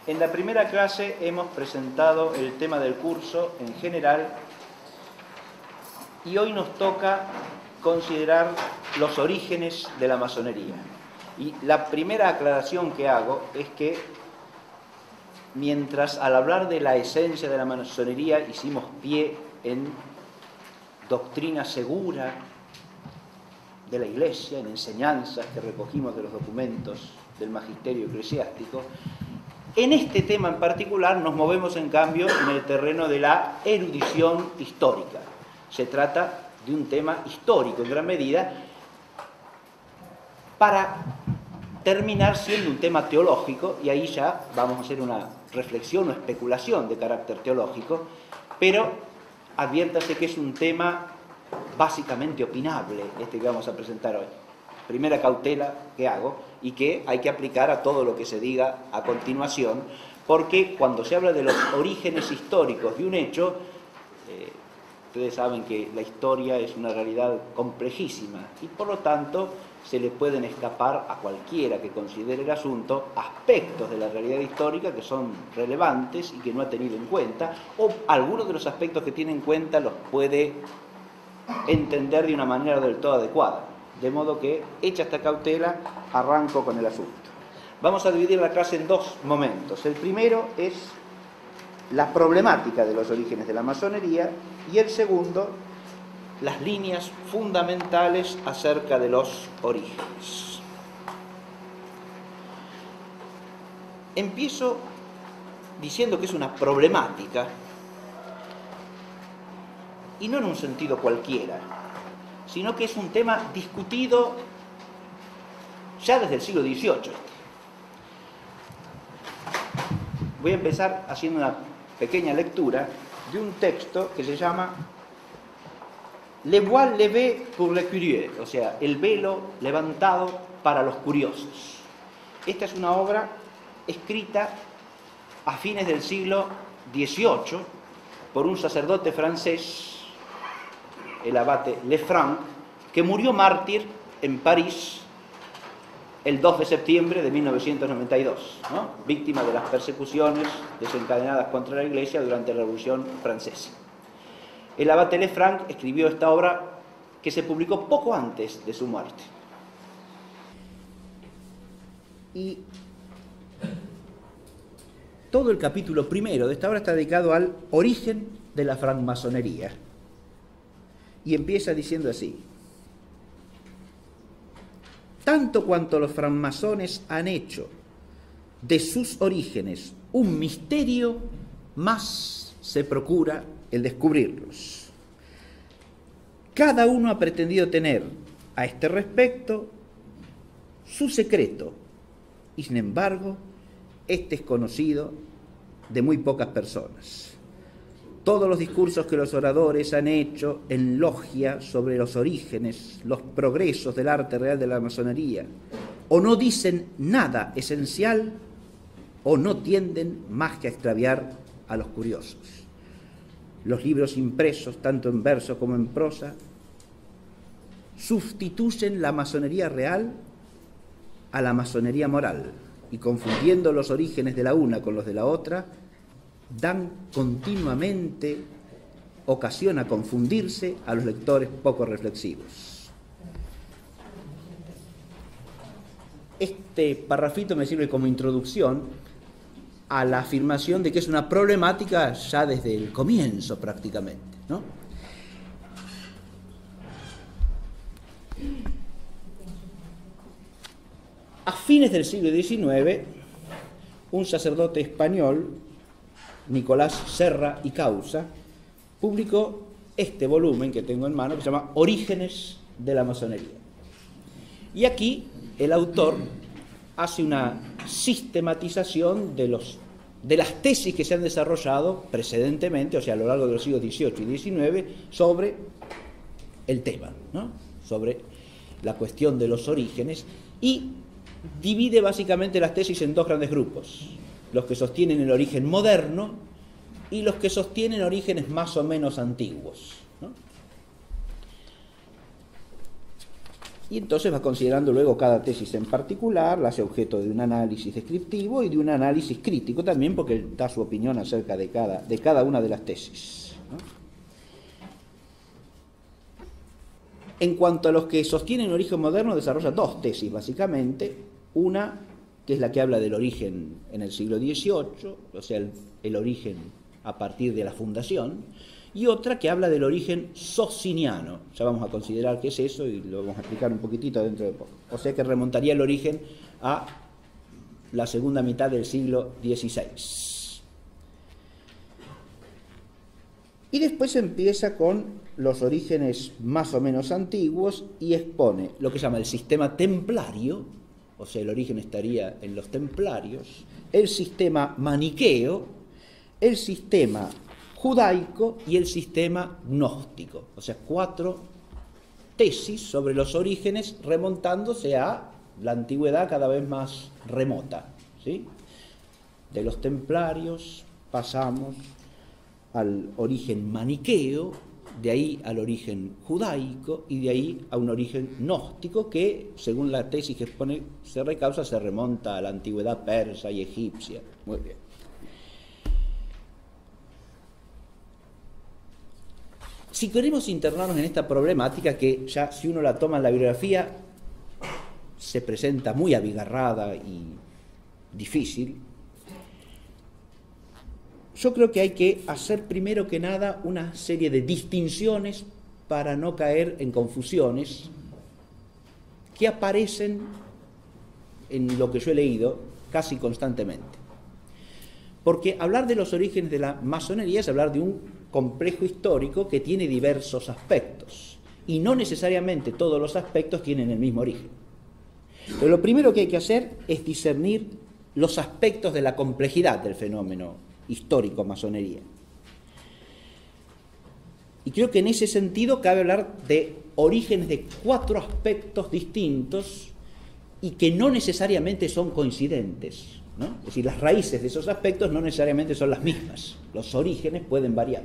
En la primera clase hemos presentado el tema del curso en general y hoy nos toca considerar los orígenes de la masonería. Y la primera aclaración que hago es que mientras al hablar de la esencia de la masonería hicimos pie en doctrina segura de la Iglesia, en enseñanzas que recogimos de los documentos del magisterio eclesiástico, en este tema en particular nos movemos en cambio en el terreno de la erudición histórica. Se trata de un tema histórico en gran medida para terminar siendo un tema teológico, y ahí ya vamos a hacer una reflexión o especulación de carácter teológico, pero adviértase que es un tema básicamente opinable este que vamos a presentar hoy. Primera cautela que hago y que hay que aplicar a todo lo que se diga a continuación, porque cuando se habla de los orígenes históricos de un hecho, ustedes saben que la historia es una realidad complejísima y por lo tanto se le pueden escapar a cualquiera que considere el asunto aspectos de la realidad histórica que son relevantes y que no ha tenido en cuenta, o algunos de los aspectos que tiene en cuenta los puede entender de una manera del todo adecuada. De modo que, hecha esta cautela, arranco con el asunto. Vamos a dividir la clase en dos momentos. El primero es la problemática de los orígenes de la masonería y el segundo, las líneas fundamentales acerca de los orígenes. Empiezo diciendo que es una problemática, y no en un sentido cualquiera, sino que es un tema discutido ya desde el siglo XVIII. Voy a empezar haciendo una pequeña lectura de un texto que se llama Le voile levé pour les curieux, o sea, el velo levantado para los curiosos. Esta es una obra escrita a fines del siglo XVIII por un sacerdote francés, el abate Lefranc, que murió mártir en París el 2 de septiembre de 1992, ¿no? Víctima de las persecuciones desencadenadas contra la Iglesia durante la Revolución Francesa. El abate Lefranc escribió esta obra que se publicó poco antes de su muerte. Y todo el capítulo primero de esta obra está dedicado al origen de la francmasonería. Y empieza diciendo así: tanto cuanto los francmasones han hecho de sus orígenes un misterio, más se procura el descubrirlos. Cada uno ha pretendido tener a este respecto su secreto, y sin embargo, este es conocido de muy pocas personas. Todos los discursos que los oradores han hecho en logia sobre los orígenes, los progresos del arte real de la masonería, o no dicen nada esencial, o no tienden más que a extraviar a los curiosos. Los libros impresos, tanto en verso como en prosa, sustituyen la masonería real a la masonería moral, y confundiendo los orígenes de la una con los de la otra, dan continuamente ocasión a confundirse a los lectores poco reflexivos. Este parrafito me sirve como introducción a la afirmación de que es una problemática ya desde el comienzo prácticamente, ¿no? A fines del siglo XIX, un sacerdote español, Nicolás Serra y Causa, publicó este volumen que tengo en mano, que se llama Orígenes de la masonería. Y aquí el autor hace una sistematización de las tesis que se han desarrollado precedentemente, o sea, a lo largo de los siglos XVIII y XIX, sobre el tema, ¿no? Sobre la cuestión de los orígenes, y divide básicamente las tesis en dos grandes grupos: los que sostienen el origen moderno y los que sostienen orígenes más o menos antiguos, ¿no? Y entonces va considerando luego cada tesis en particular, la hace objeto de un análisis descriptivo y de un análisis crítico también, porque da su opinión acerca de cada una de las tesis, ¿no? En cuanto a los que sostienen origen moderno, desarrolla dos tesis básicamente. Una, que es la que habla del origen en el siglo XVIII, o sea, el origen a partir de la fundación, y otra que habla del origen sociniano. Ya vamos a considerar qué es eso y lo vamos a explicar un poquitito dentro de poco. O sea que remontaría el origen a la segunda mitad del siglo XVI. Y después empieza con los orígenes más o menos antiguos y expone lo que se llama el sistema templario, o sea, el origen estaría en los templarios, el sistema maniqueo, el sistema judaico y el sistema gnóstico. O sea, 4 tesis sobre los orígenes remontándose a la antigüedad cada vez más remota, ¿sí? De los templarios pasamos al origen maniqueo, de ahí al origen judaico y de ahí a un origen gnóstico que, según la tesis que expone, se recausa, se remonta a la antigüedad persa y egipcia. Muy bien. Si queremos internarnos en esta problemática, que ya si uno la toma en la bibliografía se presenta muy abigarrada y difícil, yo creo que hay que hacer primero que nada una serie de distinciones para no caer en confusiones que aparecen en lo que yo he leído casi constantemente. Porque hablar de los orígenes de la masonería es hablar de un complejo histórico que tiene diversos aspectos y no necesariamente todos los aspectos tienen el mismo origen. Pero lo primero que hay que hacer es discernir los aspectos de la complejidad del fenómeno histórico masonería. Y creo que en ese sentido cabe hablar de orígenes de 4 aspectos distintos y que no necesariamente son coincidentes, ¿no? Es decir, las raíces de esos aspectos no necesariamente son las mismas. Los orígenes pueden variar.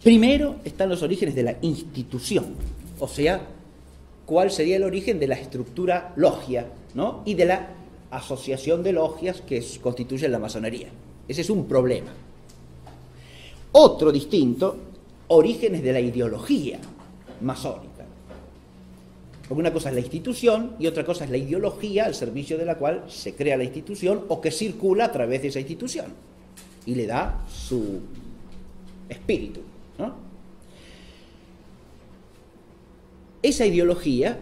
Primero están los orígenes de la institución, o sea, cuál sería el origen de la estructura logia, ¿no? Y de la asociación de logias que constituyen la masonería. Ese es un problema. Otro distinto, orígenes de la ideología masónica. Porque una cosa es la institución y otra cosa es la ideología al servicio de la cual se crea la institución o que circula a través de esa institución y le da su espíritu, ¿no? Esa ideología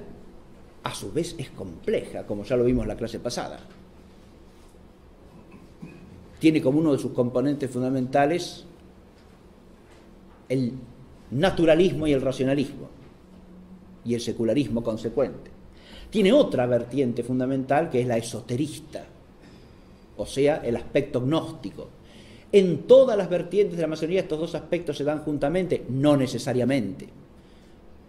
a su vez es compleja, como ya lo vimos en la clase pasada. Tiene como uno de sus componentes fundamentales el naturalismo y el racionalismo, y el secularismo consecuente. Tiene otra vertiente fundamental que es la esoterista, o sea, el aspecto gnóstico. En todas las vertientes de la masonería estos dos aspectos se dan juntamente, no necesariamente,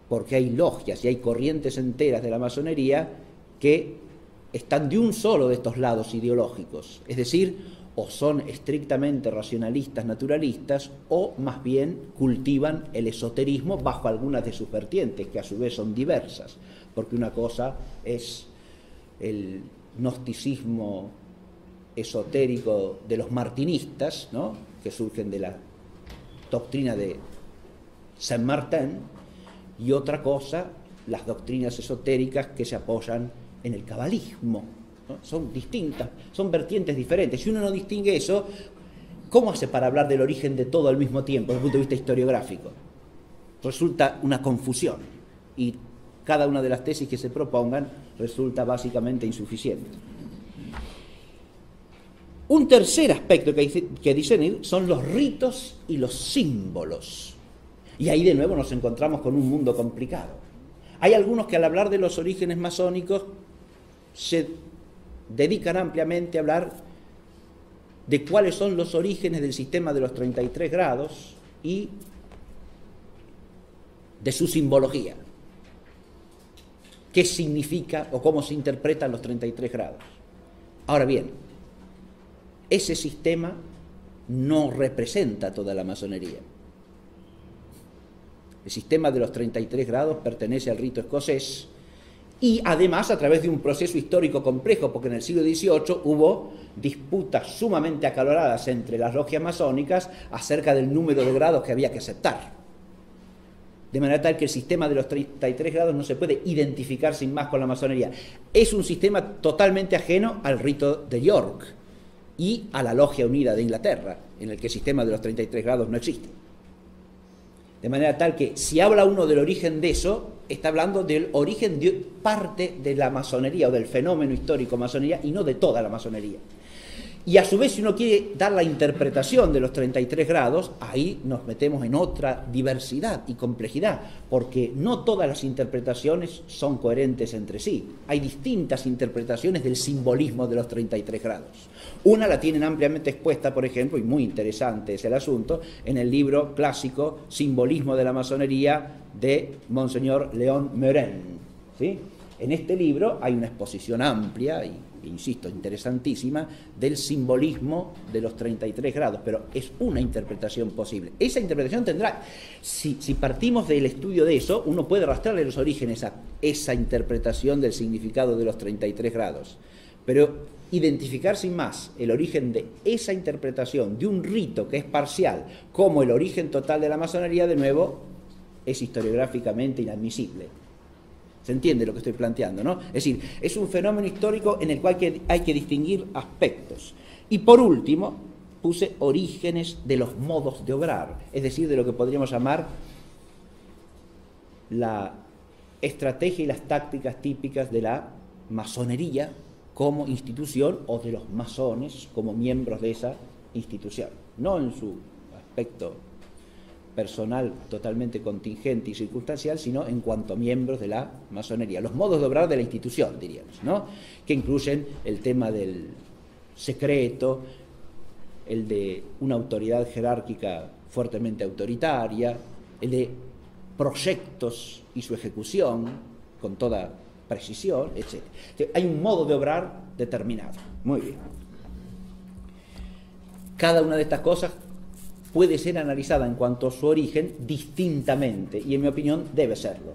porque hay logias y hay corrientes enteras de la masonería que están de un solo de estos lados ideológicos, es decir, o son estrictamente racionalistas, naturalistas, o más bien cultivan el esoterismo bajo algunas de sus vertientes, que a su vez son diversas, porque una cosa es el gnosticismo esotérico de los martinistas, ¿no?, que surgen de la doctrina de Saint-Martin, y otra cosa, las doctrinas esotéricas que se apoyan en el cabalismo, ¿no? Son distintas, son vertientes diferentes. Si uno no distingue eso, ¿cómo hace para hablar del origen de todo al mismo tiempo, desde el punto de vista historiográfico? Resulta una confusión, y cada una de las tesis que se propongan resulta básicamente insuficiente. Un tercer aspecto que hay que discernir son los ritos y los símbolos. Y ahí de nuevo nos encontramos con un mundo complicado. Hay algunos que al hablar de los orígenes masónicos se dedican ampliamente a hablar de cuáles son los orígenes del sistema de los 33 grados y de su simbología. ¿Qué significa o cómo se interpretan los 33 grados? Ahora bien, ese sistema no representa toda la masonería. El sistema de los 33 grados pertenece al rito escocés y además a través de un proceso histórico complejo, porque en el siglo XVIII hubo disputas sumamente acaloradas entre las logias masónicas acerca del número de grados que había que aceptar. De manera tal que el sistema de los 33 grados no se puede identificar sin más con la masonería. Es un sistema totalmente ajeno al rito de York y a la Logia Unida de Inglaterra, en el que el sistema de los 33 grados no existe. De manera tal que si habla uno del origen de eso, está hablando del origen de parte de la masonería o del fenómeno histórico masonería y no de toda la masonería. Y a su vez, si uno quiere dar la interpretación de los 33 grados, ahí nos metemos en otra diversidad y complejidad, porque no todas las interpretaciones son coherentes entre sí. Hay distintas interpretaciones del simbolismo de los 33 grados. Una la tienen ampliamente expuesta, por ejemplo, y muy interesante es el asunto, en el libro clásico Simbolismo de la Masonería de Monseñor Léon Meurin, ¿sí? En este libro hay una exposición amplia y, insisto, interesantísima del simbolismo de los 33 grados, pero es una interpretación posible. Esa interpretación tendrá, si partimos del estudio de eso, uno puede arrastrarle los orígenes a esa interpretación del significado de los 33 grados, pero identificar sin más el origen de esa interpretación de un rito que es parcial como el origen total de la masonería, de nuevo, es historiográficamente inadmisible. ¿Se entiende lo que estoy planteando, no? Es decir, es un fenómeno histórico en el cual hay que distinguir aspectos. Y por último, puse orígenes de los modos de obrar, es decir, de lo que podríamos llamar la estrategia y las tácticas típicas de la masonería como institución o de los masones como miembros de esa institución, no en su aspecto personal totalmente contingente y circunstancial, sino en cuanto a miembros de la masonería. Los modos de obrar de la institución, diríamos, ¿no? Que incluyen el tema del secreto, el de una autoridad jerárquica fuertemente autoritaria, el de proyectos y su ejecución con toda precisión, etc. Hay un modo de obrar determinado. Muy bien. Cada una de estas cosas puede ser analizada en cuanto a su origen distintamente, y en mi opinión debe serlo.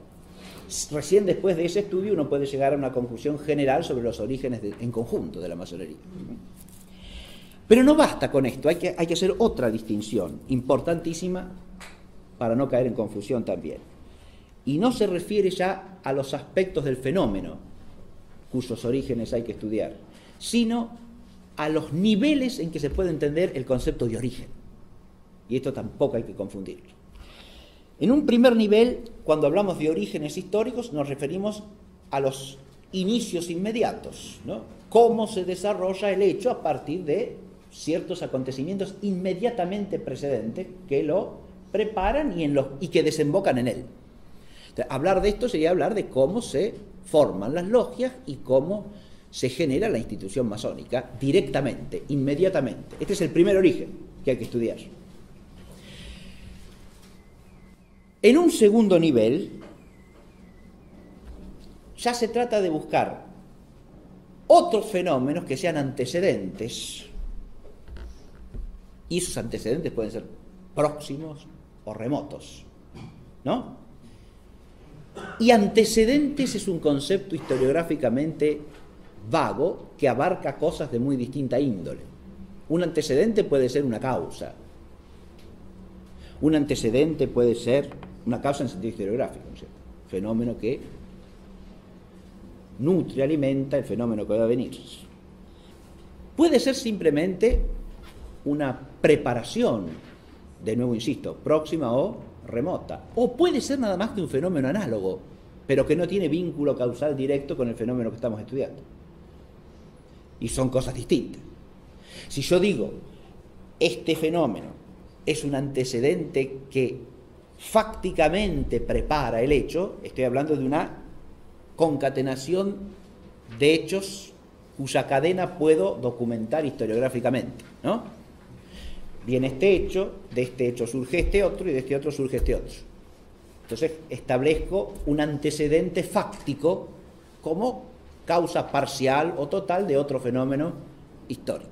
Recién después de ese estudio uno puede llegar a una conclusión general sobre los orígenes en conjunto de la masonería. Pero no basta con esto, hay que hacer otra distinción importantísima para no caer en confusión también. Y no se refiere ya a los aspectos del fenómeno, cuyos orígenes hay que estudiar, sino a los niveles en que se puede entender el concepto de origen. Y esto tampoco hay que confundirlo. En un primer nivel, cuando hablamos de orígenes históricos, nos referimos a los inicios inmediatos, ¿no? Cómo se desarrolla el hecho a partir de ciertos acontecimientos inmediatamente precedentes que lo preparan y que desembocan en él. Entonces, hablar de esto sería hablar de cómo se forman las logias y cómo se genera la institución masónica directamente, inmediatamente. Este es el primer origen que hay que estudiar. En un segundo nivel, ya se trata de buscar otros fenómenos que sean antecedentes, y esos antecedentes pueden ser próximos o remotos, ¿no? Y antecedentes es un concepto historiográficamente vago que abarca cosas de muy distinta índole. Un antecedente puede ser una causa. Un antecedente puede ser una causa en sentido historiográfico, ¿no es cierto? Fenómeno que nutre, alimenta el fenómeno que va a venir. Puede ser simplemente una preparación, de nuevo insisto, próxima o remota, o puede ser nada más que un fenómeno análogo, pero que no tiene vínculo causal directo con el fenómeno que estamos estudiando. Y son cosas distintas. Si yo digo, este fenómeno es un antecedente que fácticamente prepara el hecho, estoy hablando de una concatenación de hechos cuya cadena puedo documentar historiográficamente, ¿no? Viene este hecho, de este hecho surge este otro y de este otro surge este otro. Entonces establezco un antecedente fáctico como causa parcial o total de otro fenómeno histórico.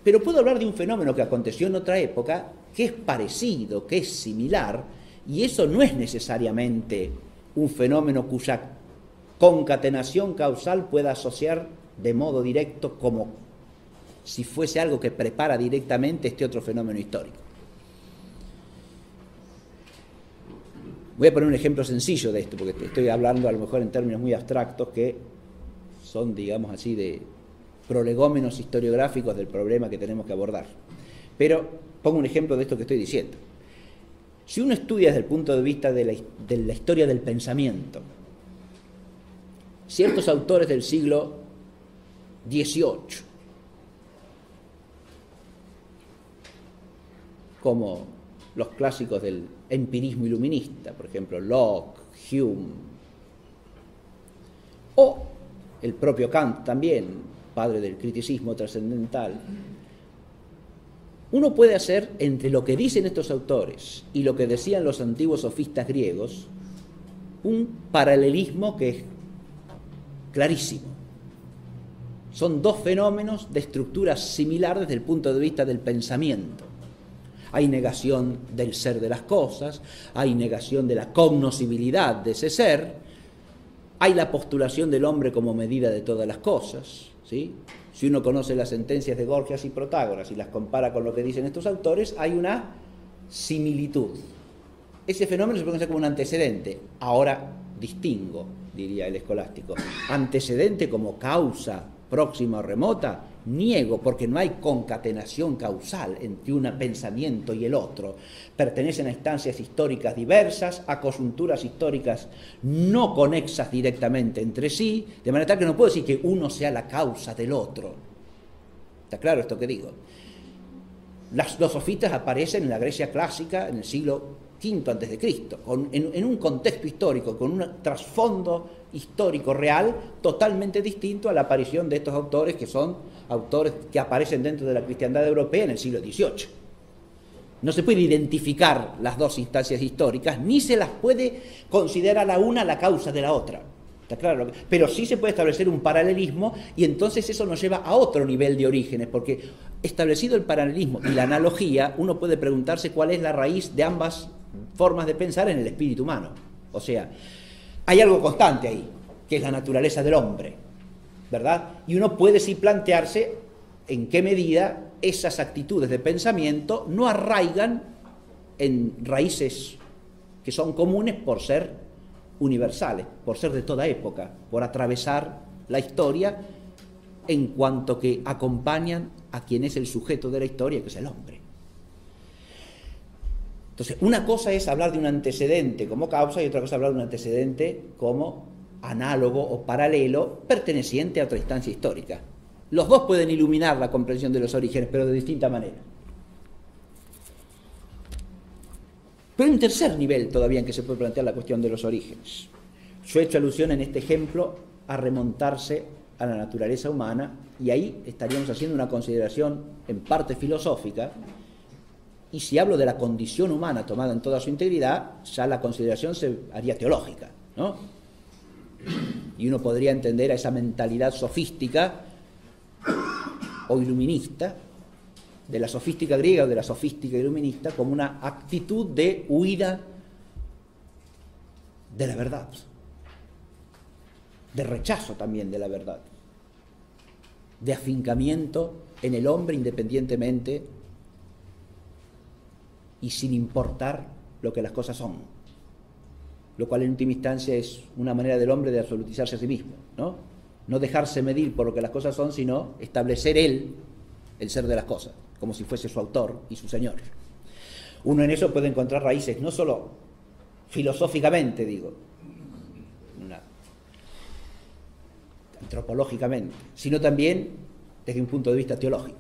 Pero puedo hablar de un fenómeno que aconteció en otra época, que es parecido, que es similar, y eso no es necesariamente un fenómeno cuya concatenación causal pueda asociar de modo directo como si fuese algo que prepara directamente este otro fenómeno histórico. Voy a poner un ejemplo sencillo de esto, porque estoy hablando a lo mejor en términos muy abstractos que son, digamos así, de prolegómenos historiográficos del problema que tenemos que abordar. Pero pongo un ejemplo de esto que estoy diciendo. Si uno estudia desde el punto de vista de la historia del pensamiento, ciertos autores del siglo XVIII, como los clásicos del empirismo iluminista, por ejemplo, Locke, Hume, o el propio Kant también, padre del criticismo trascendental, uno puede hacer entre lo que dicen estos autores y lo que decían los antiguos sofistas griegos un paralelismo que es clarísimo. Son dos fenómenos de estructura similar desde el punto de vista del pensamiento. Hay negación del ser de las cosas, hay negación de la cognoscibilidad de ese ser, hay la postulación del hombre como medida de todas las cosas, ¿sí? Si uno conoce las sentencias de Gorgias y Protágoras y las compara con lo que dicen estos autores, hay una similitud. Ese fenómeno se puede pensar como un antecedente. Ahora distingo, diría el escolástico, antecedente como causa próxima o remota, niego, porque no hay concatenación causal entre un pensamiento y el otro. Pertenecen a instancias históricas diversas, a coyunturas históricas no conexas directamente entre sí, de manera tal que no puedo decir que uno sea la causa del otro. ¿Está claro esto que digo? Los sofistas aparecen en la Grecia clásica en el siglo V a.C., en un contexto histórico, con un trasfondo histórico real totalmente distinto a la aparición de estos autores, que son autores que aparecen dentro de la cristiandad europea en el siglo XVIII. No se puede identificar las dos instancias históricas, ni se las puede considerar la una la causa de la otra. ¿Está claro? Pero sí se puede establecer un paralelismo, y entonces eso nos lleva a otro nivel de orígenes, porque establecido el paralelismo y la analogía, uno puede preguntarse cuál es la raíz de ambas formas de pensar en el espíritu humano. O sea, hay algo constante ahí, que es la naturaleza del hombre, ¿verdad? Y uno puede sí plantearse en qué medida esas actitudes de pensamiento no arraigan en raíces que son comunes por ser universales, por ser de toda época, por atravesar la historia en cuanto que acompañan a quien es el sujeto de la historia, que es el hombre. Entonces, una cosa es hablar de un antecedente como causa y otra cosa es hablar de un antecedente como análogo o paralelo perteneciente a otra instancia histórica. Los dos pueden iluminar la comprensión de los orígenes, pero de distinta manera. Pero hay un tercer nivel todavía en que se puede plantear la cuestión de los orígenes. Yo he hecho alusión en este ejemplo a remontarse a la naturaleza humana, y ahí estaríamos haciendo una consideración en parte filosófica, y si hablo de la condición humana tomada en toda su integridad, ya la consideración se haría teológica, ¿no? Y uno podría entender a esa mentalidad sofística o iluminista, de la sofística griega o de la sofística iluminista, como una actitud de huida de la verdad, de rechazo también de la verdad, de afincamiento en el hombre independientemente y sin importar lo que las cosas son, lo cual en última instancia es una manera del hombre de absolutizarse a sí mismo, ¿no? No dejarse medir por lo que las cosas son, sino establecer él el ser de las cosas, como si fuese su autor y su señor. Uno en eso puede encontrar raíces, no solo filosóficamente, digo, antropológicamente, sino también desde un punto de vista teológico.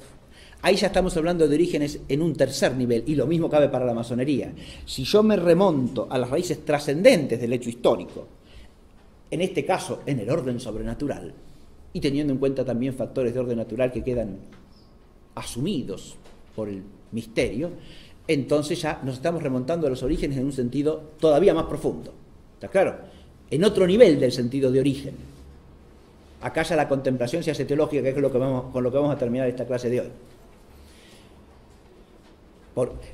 Ahí ya estamos hablando de orígenes en un tercer nivel, y lo mismo cabe para la masonería. Si yo me remonto a las raíces trascendentes del hecho histórico, en este caso en el orden sobrenatural, y teniendo en cuenta también factores de orden natural que quedan asumidos por el misterio, entonces ya nos estamos remontando a los orígenes en un sentido todavía más profundo. ¿Está claro? En otro nivel del sentido de origen. Acá ya la contemplación se hace teológica, que es con lo que vamos a terminar esta clase de hoy.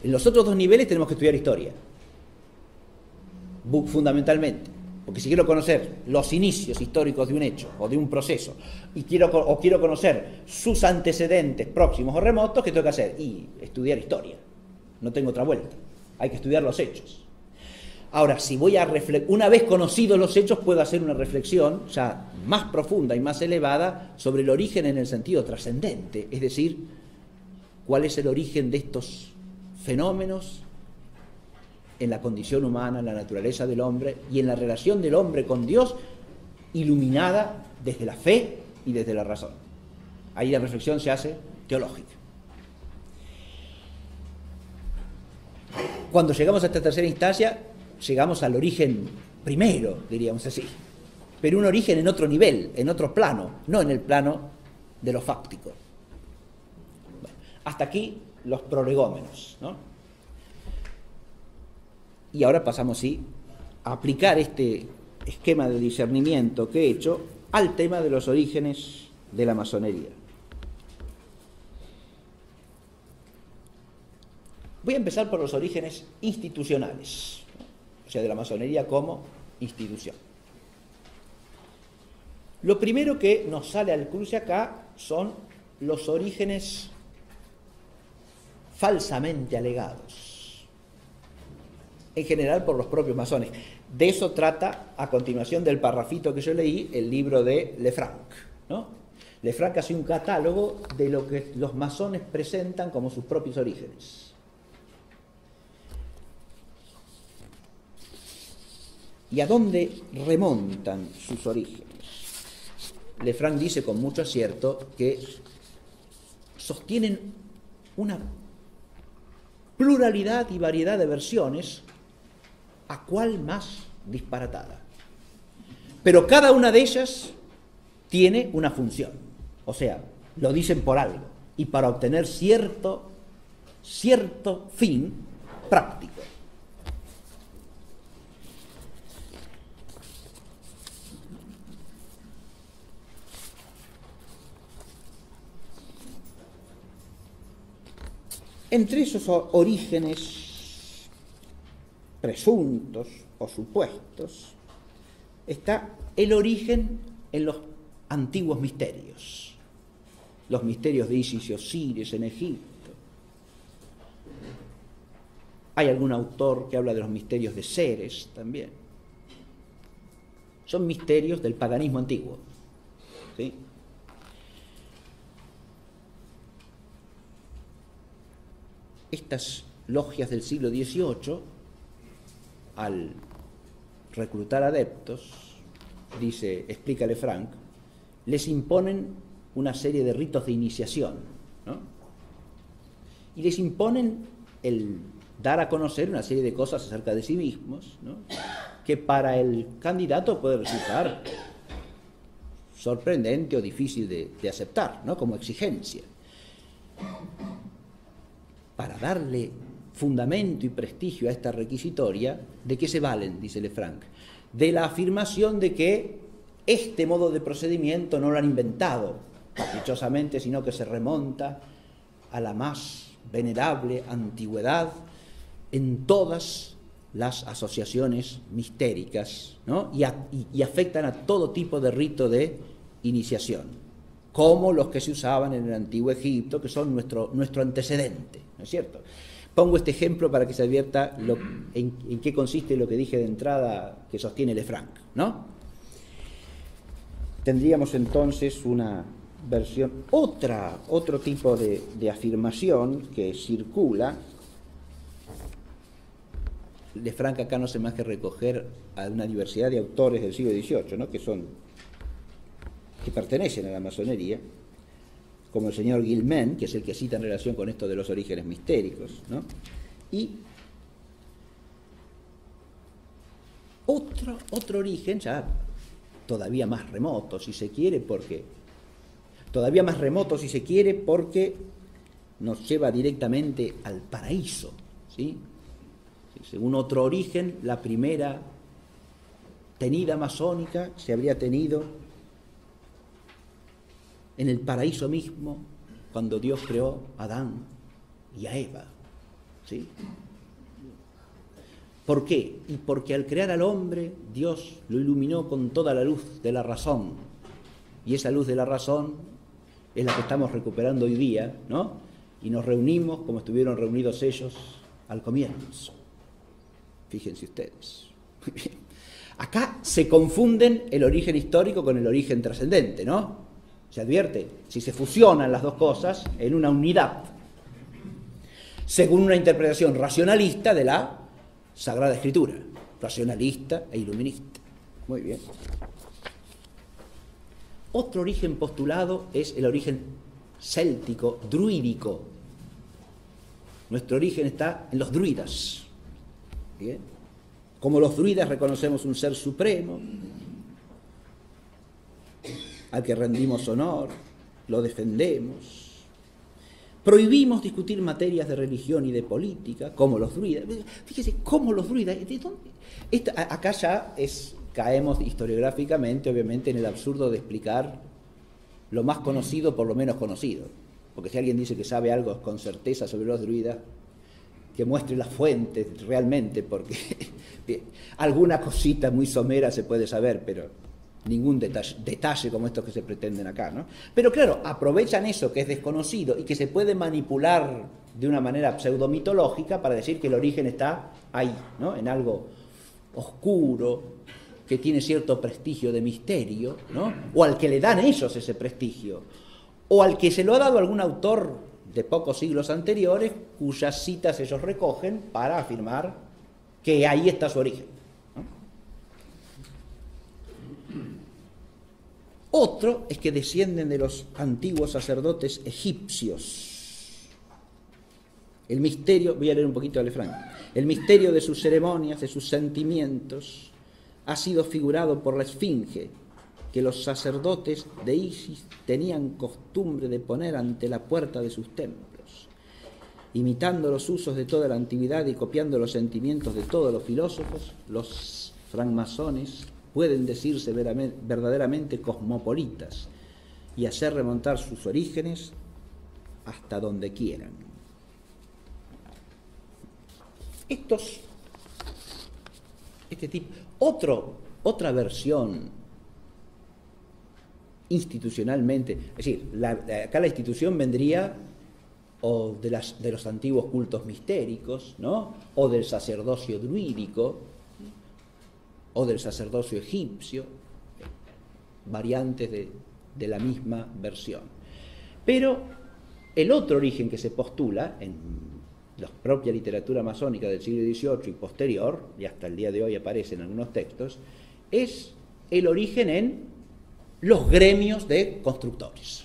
En los otros dos niveles tenemos que estudiar historia, fundamentalmente. Porque si quiero conocer los inicios históricos de un hecho o de un proceso y quiero conocer sus antecedentes próximos o remotos, ¿qué tengo que hacer? Y estudiar historia. No tengo otra vuelta. Hay que estudiar los hechos. Ahora, si voy a una vez conocidos los hechos, puedo hacer una reflexión ya más profunda y más elevada sobre el origen en el sentido trascendente, es decir, cuál es el origen de estos fenómenos en la condición humana, en la naturaleza del hombre y en la relación del hombre con Dios, iluminada desde la fe y desde la razón. Ahí la reflexión se hace teológica. Cuando llegamos a esta tercera instancia, llegamos al origen primero, diríamos así, pero un origen en otro nivel, en otro plano, no en el plano de lo fáctico. Bueno, hasta aquí los prolegómenos, ¿no? Y ahora pasamos, sí, a aplicar este esquema de discernimiento que he hecho al tema de los orígenes de la masonería. Voy a empezar por los orígenes institucionales, o sea, de la masonería como institución. Lo primero que nos sale al cruce acá son los orígenes falsamente alegados, en general por los propios masones. De eso trata, a continuación del parrafito que yo leí, el libro de Lefranc, ¿no? Lefranc hace un catálogo de lo que los masones presentan como sus propios orígenes. ¿Y a dónde remontan sus orígenes? Lefranc dice con mucho acierto que sostienen una pluralidad y variedad de versiones, a cuál más disparatada. Pero cada una de ellas tiene una función, o sea, lo dicen por algo y para obtener cierto fin práctico. Entre esos orígenes presuntos o supuestos está el origen en los antiguos misterios, los misterios de Isis y Osiris en Egipto. Hay algún autor que habla de los misterios de Ceres también. Son misterios del paganismo antiguo, ¿sí? Estas logias del siglo XVIII, al reclutar adeptos, explica Lefranc, les imponen una serie de ritos de iniciación, ¿no? Y les imponen el dar a conocer una serie de cosas acerca de sí mismos, ¿no? Que para el candidato puede resultar sorprendente o difícil de aceptar, ¿no? Como exigencia. Para darle fundamento y prestigio a esta requisitoria, ¿de qué se valen?, dice Lefranc, de la afirmación de que este modo de procedimiento no lo han inventado caprichosamente, sino que se remonta a la más venerable antigüedad en todas las asociaciones mistéricas, ¿no? y afectan a todo tipo de rito de iniciación, como los que se usaban en el antiguo Egipto, que son nuestro antecedente, ¿no es cierto? Pongo este ejemplo para que se advierta en qué consiste lo que dije de entrada que sostiene Lefranc, ¿no? Tendríamos entonces una versión, otro tipo de afirmación que circula. Lefranc acá no hace más que recoger a una diversidad de autores del siglo XVIII, ¿no? que pertenecen a la masonería, como el señor Guilmen, que es el que cita en relación con esto de los orígenes mistéricos, ¿no? Y otro origen, ya todavía más remoto, si se quiere, porque nos lleva directamente al paraíso, ¿sí? Según otro origen, la primera tenida masónica se habría tenido en el paraíso mismo, cuando Dios creó a Adán y a Eva. ¿sí? ¿Por qué? Y porque al crear al hombre, Dios lo iluminó con toda la luz de la razón. Y esa luz de la razón es la que estamos recuperando hoy día, ¿no? Y nos reunimos como estuvieron reunidos ellos al comienzo. Fíjense ustedes. Muy bien. Acá se confunden el origen histórico con el origen trascendente, ¿no? Se advierte, si se fusionan las dos cosas en una unidad, según una interpretación racionalista de la Sagrada Escritura, racionalista e iluminista. Muy bien. Otro origen postulado es el origen céltico, druídico. Nuestro origen está en los druidas. ¿Bien? Como los druidas reconocemos un ser supremo, al que rendimos honor, lo defendemos. Prohibimos discutir materias de religión y de política, como los druidas. Fíjese, como los druidas. ¿De dónde? Acá ya caemos historiográficamente, obviamente, en el absurdo de explicar lo más conocido por lo menos conocido. Porque si alguien dice que sabe algo con certeza sobre los druidas, que muestre las fuentes realmente, porque alguna cosita muy somera se puede saber, pero ningún detalle como estos que se pretenden acá, ¿no? Pero claro, aprovechan eso que es desconocido y que se puede manipular de una manera pseudomitológica para decir que el origen está ahí, ¿no? En algo oscuro, que tiene cierto prestigio de misterio, ¿no? O al que le dan ellos ese prestigio, o al que se lo ha dado algún autor de pocos siglos anteriores, cuyas citas ellos recogen para afirmar que ahí está su origen, ¿no? Otro es que descienden de los antiguos sacerdotes egipcios. El misterio, voy a leer un poquito de Lefranc, el misterio de sus ceremonias, de sus sentimientos, ha sido figurado por la Esfinge, que los sacerdotes de Isis tenían costumbre de poner ante la puerta de sus templos, imitando los usos de toda la antigüedad y copiando los sentimientos de todos los filósofos. Los francmasones pueden decirse verdaderamente cosmopolitas y hacer remontar sus orígenes hasta donde quieran. Otra versión institucionalmente, es decir, acá la institución vendría o de los antiguos cultos mistéricos, ¿no? O del sacerdocio druídico, o del sacerdocio egipcio, variantes de la misma versión. Pero el otro origen que se postula en la propia literatura masónica del siglo XVIII y posterior, y hasta el día de hoy aparece en algunos textos, es el origen en los gremios de constructores.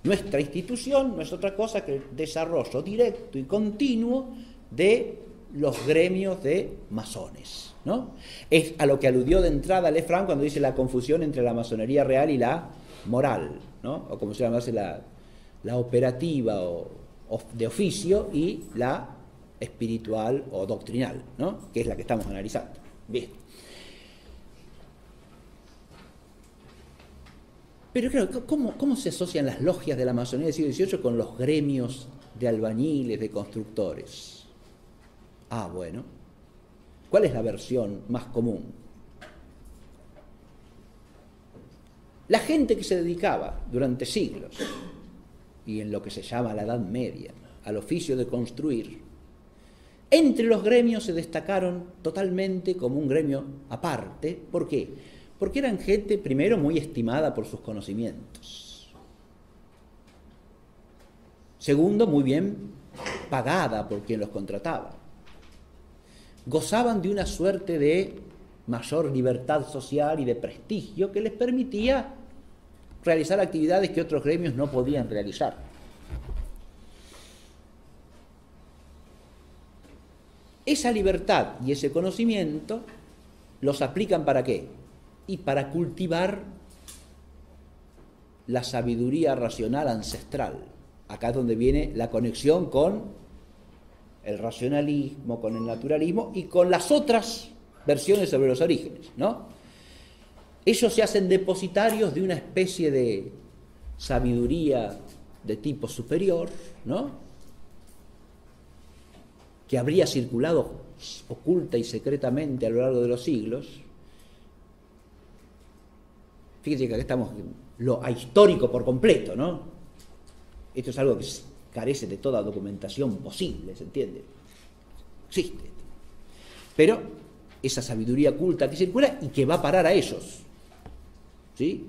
Nuestra institución no es otra cosa que el desarrollo directo y continuo de los gremios de masones, ¿no? Es a lo que aludió de entrada Lefranc cuando dice la confusión entre la masonería real y la moral, ¿no? O como se llama la operativa o de oficio y la espiritual o doctrinal, ¿no? Que es la que estamos analizando. Bien. Pero claro, ¿cómo se asocian las logias de la masonería del siglo XVIII con los gremios de albañiles, de constructores? Bueno, ¿cuál es la versión más común? La gente que se dedicaba durante siglos, y en lo que se llama la Edad Media, al oficio de construir, entre los gremios se destacaron totalmente como un gremio aparte. ¿Por qué? Porque eran gente, primero, muy estimada por sus conocimientos. Segundo, muy bien pagada por quien los contrataba. Gozaban de una suerte de mayor libertad social y de prestigio que les permitía realizar actividades que otros gremios no podían realizar. Esa libertad y ese conocimiento los aplican ¿para qué? Y para cultivar la sabiduría racional ancestral. Acá es donde viene la conexión con el racionalismo, con el naturalismo y con las otras versiones sobre los orígenes, ¿no? Ellos se hacen depositarios de una especie de sabiduría de tipo superior, ¿no? que habría circulado oculta y secretamente a lo largo de los siglos. Fíjense que acá estamos lo ahistórico por completo, ¿no? Esto es algo que carece de toda documentación posible, ¿se entiende? Existe. Pero esa sabiduría oculta que circula y que va a parar a ellos, ¿sí?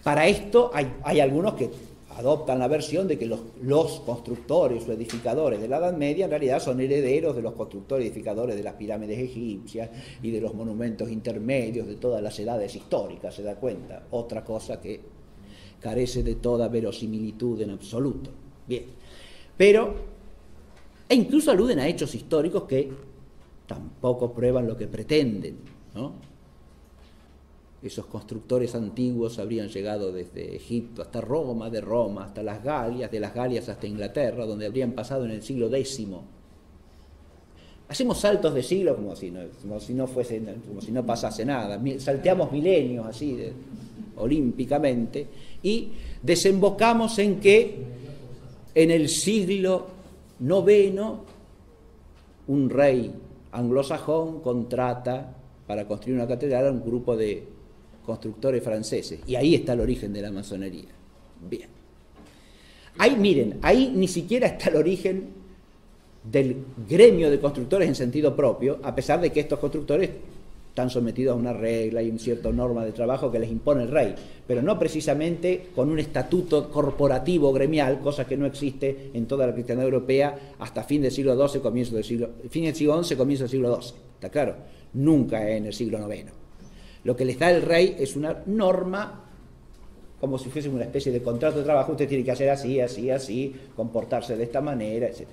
Para esto hay algunos que adoptan la versión de que los constructores o edificadores de la Edad Media en realidad son herederos de los constructores y edificadores de las pirámides egipcias y de los monumentos intermedios de todas las edades históricas, ¿se da cuenta? Otra cosa que carece de toda verosimilitud en absoluto. Bien, pero, e incluso aluden a hechos históricos que tampoco prueban lo que pretenden, ¿no? Esos constructores antiguos habrían llegado desde Egipto hasta Roma, de Roma hasta las Galias, de las Galias hasta Inglaterra, donde habrían pasado en el siglo X. Hacemos saltos de siglo como si no pasase nada, salteamos milenios así, olímpicamente, y desembocamos en que en el siglo IX un rey anglosajón contrata para construir una catedral a un grupo de constructores franceses, y ahí está el origen de la masonería. Bien. Ahí, miren, ahí ni siquiera está el origen del gremio de constructores en sentido propio, a pesar de que estos constructores están sometidos a una regla y una cierta norma de trabajo que les impone el rey, pero no precisamente con un estatuto corporativo gremial, cosa que no existe en toda la cristiandad europea hasta fin del siglo XII, fin del siglo XI, comienzo del siglo XII. ¿Está claro? Nunca en el siglo IX. Lo que les da el rey es una norma, como si fuese una especie de contrato de trabajo. Usted tiene que hacer así, así, así, comportarse de esta manera, etc.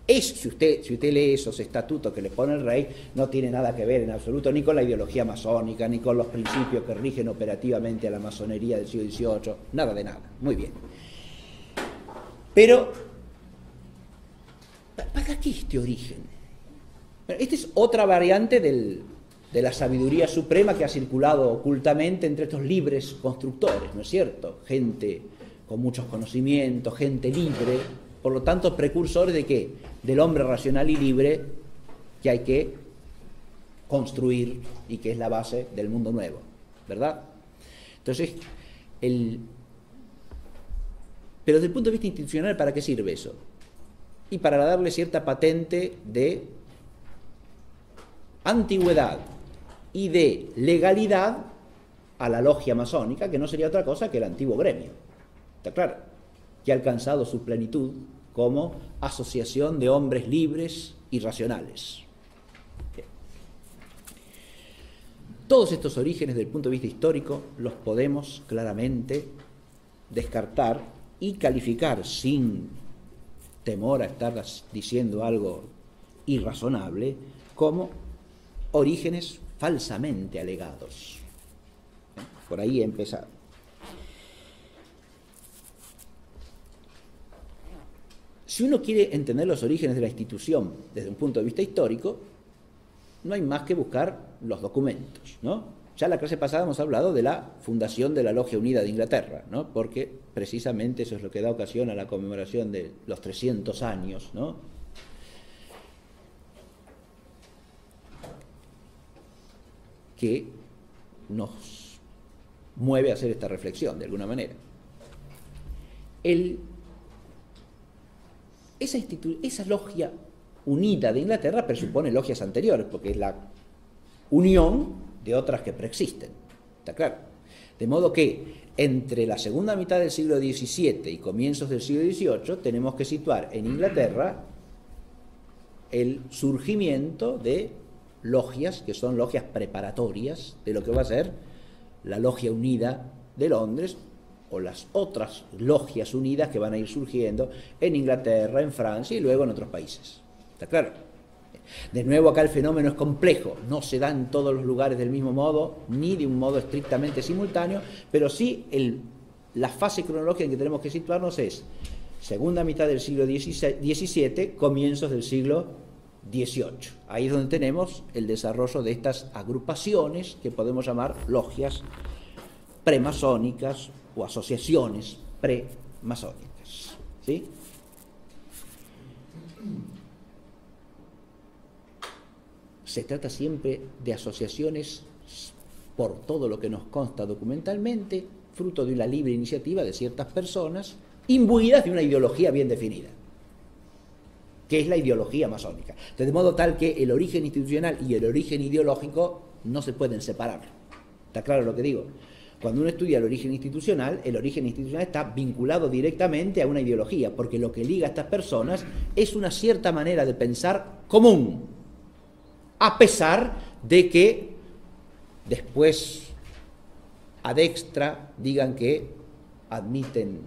Si usted lee esos estatutos que le pone el rey, no tiene nada que ver en absoluto ni con la ideología masónica, ni con los principios que rigen operativamente a la masonería del siglo XVIII, nada de nada. Muy bien. Pero, ¿para qué este origen? Bueno, esta es otra variante de la sabiduría suprema que ha circulado ocultamente entre estos libres constructores, ¿no es cierto? Gente con muchos conocimientos, gente libre, por lo tanto precursores de ¿qué? Del hombre racional y libre que hay que construir y que es la base del mundo nuevo, ¿verdad? Entonces, pero desde el punto de vista institucional, ¿para qué sirve eso? Y para darle cierta patente de antigüedad y de legalidad a la logia masónica, que no sería otra cosa que el antiguo gremio. ¿Está claro? Que ha alcanzado su plenitud como asociación de hombres libres y racionales. Bien. Todos estos orígenes, desde el punto de vista histórico, los podemos claramente descartar y calificar sin temor a estar diciendo algo irrazonable como orígenes falsamente alegados. Por ahí he empezado. Si uno quiere entender los orígenes de la institución desde un punto de vista histórico, no hay más que buscar los documentos, ¿no? Ya la clase pasada hemos hablado de la fundación de la Logia Unida de Inglaterra, ¿no? Porque precisamente eso es lo que da ocasión a la conmemoración de los 300 años, ¿no? Que nos mueve a hacer esta reflexión, de alguna manera. Esa logia unida de Inglaterra presupone logias anteriores, porque es la unión de otras que preexisten, ¿está claro? De modo que entre la segunda mitad del siglo XVII y comienzos del siglo XVIII tenemos que situar en Inglaterra el surgimiento de logias, que son logias preparatorias de lo que va a ser la Logia Unida de Londres, o las otras logias unidas que van a ir surgiendo en Inglaterra, en Francia y luego en otros países. ¿Está claro? De nuevo, acá el fenómeno es complejo, no se da en todos los lugares del mismo modo, ni de un modo estrictamente simultáneo, pero sí la fase cronológica en que tenemos que situarnos es segunda mitad del siglo XVII, comienzos del siglo XVIII. Ahí es donde tenemos el desarrollo de estas agrupaciones que podemos llamar logias premasónicas o asociaciones premasónicas. ¿Sí? se trata siempre de asociaciones, por todo lo que nos consta documentalmente, fruto de una libre iniciativa de ciertas personas, imbuidas de una ideología bien definida, que es la ideología masónica. De modo tal que el origen institucional y el origen ideológico no se pueden separar. ¿Está claro lo que digo? Cuando uno estudia el origen institucional está vinculado directamente a una ideología, porque lo que liga a estas personas es una cierta manera de pensar común, a pesar de que después ad extra digan que admiten